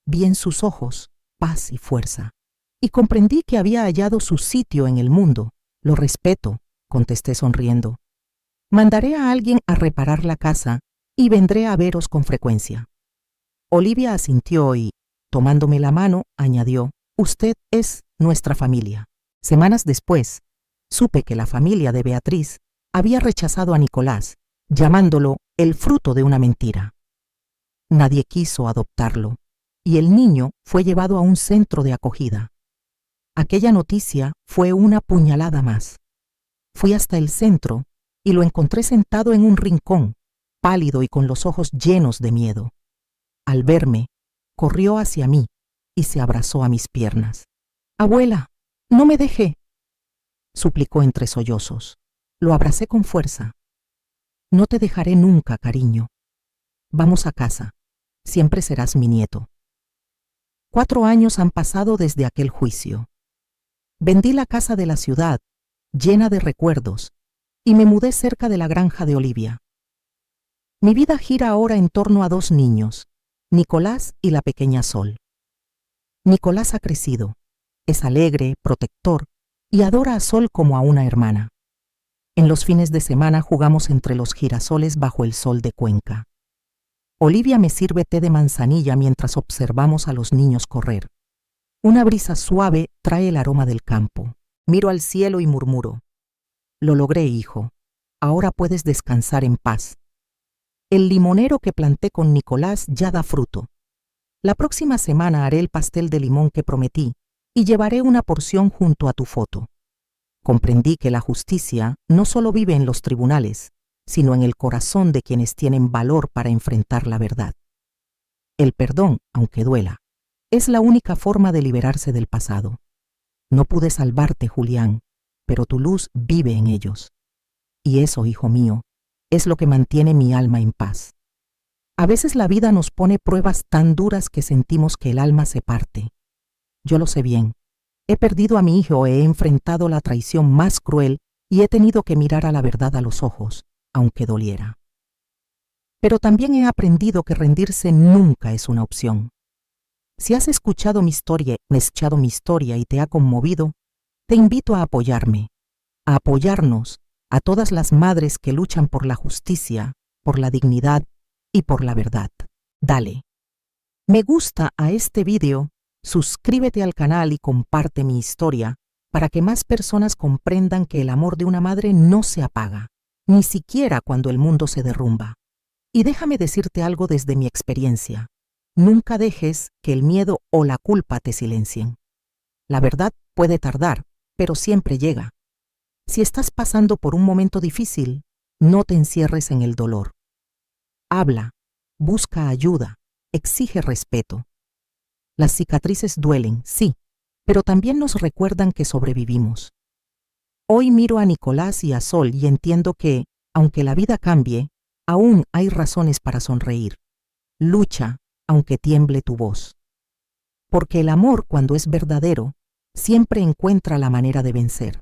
Vi en sus ojos paz y fuerza, y comprendí que había hallado su sitio en el mundo. «Lo respeto», contesté sonriendo. «Mandaré a alguien a reparar la casa y vendré a veros con frecuencia». Olivia asintió y, tomándome la mano, añadió: «Usted es nuestra familia». Semanas después, supe que la familia de Beatriz había rechazado a Nicolás, llamándolo el fruto de una mentira. Nadie quiso adoptarlo, y el niño fue llevado a un centro de acogida. Aquella noticia fue una puñalada más. Fui hasta el centro y lo encontré sentado en un rincón, pálido y con los ojos llenos de miedo. Al verme, corrió hacia mí y se abrazó a mis piernas. «Abuela, no me deje», suplicó entre sollozos. Lo abracé con fuerza. «No te dejaré nunca, cariño. Vamos a casa. Siempre serás mi nieto». 4 años han pasado desde aquel juicio. Vendí la casa de la ciudad, llena de recuerdos, y me mudé cerca de la granja de Olivia. Mi vida gira ahora en torno a 2 niños, Nicolás y la pequeña Sol. Nicolás ha crecido, es alegre, protector, y adora a Sol como a una hermana. En los fines de semana jugamos entre los girasoles bajo el sol de Cuenca. Olivia me sirve té de manzanilla mientras observamos a los niños correr. Una brisa suave trae el aroma del campo. Miro al cielo y murmuro: «Lo logré, hijo. Ahora puedes descansar en paz». El limonero que planté con Nicolás ya da fruto. La próxima semana haré el pastel de limón que prometí y llevaré una porción junto a tu foto. Comprendí que la justicia no solo vive en los tribunales, sino en el corazón de quienes tienen valor para enfrentar la verdad. El perdón, aunque duela, es la única forma de liberarse del pasado. No pude salvarte, Julián, pero tu luz vive en ellos. Y eso, hijo mío, es lo que mantiene mi alma en paz. A veces la vida nos pone pruebas tan duras que sentimos que el alma se parte. Yo lo sé bien. He perdido a mi hijo, he enfrentado la traición más cruel y he tenido que mirar a la verdad a los ojos, aunque doliera. Pero también he aprendido que rendirse nunca es una opción. Si has escuchado mi historia y te ha conmovido, te invito a apoyarme, a apoyarnos, a todas las madres que luchan por la justicia, por la dignidad y por la verdad. Dale me gusta a este video, suscríbete al canal y comparte mi historia para que más personas comprendan que el amor de una madre no se apaga, ni siquiera cuando el mundo se derrumba. Y déjame decirte algo desde mi experiencia. Nunca dejes que el miedo o la culpa te silencien. La verdad puede tardar, pero siempre llega. Si estás pasando por un momento difícil, no te encierres en el dolor. Habla, busca ayuda, exige respeto. Las cicatrices duelen, sí, pero también nos recuerdan que sobrevivimos. Hoy miro a Nicolás y a Sol y entiendo que, aunque la vida cambie, aún hay razones para sonreír. Lucha, aunque tiemble tu voz. Porque el amor, cuando es verdadero, siempre encuentra la manera de vencer.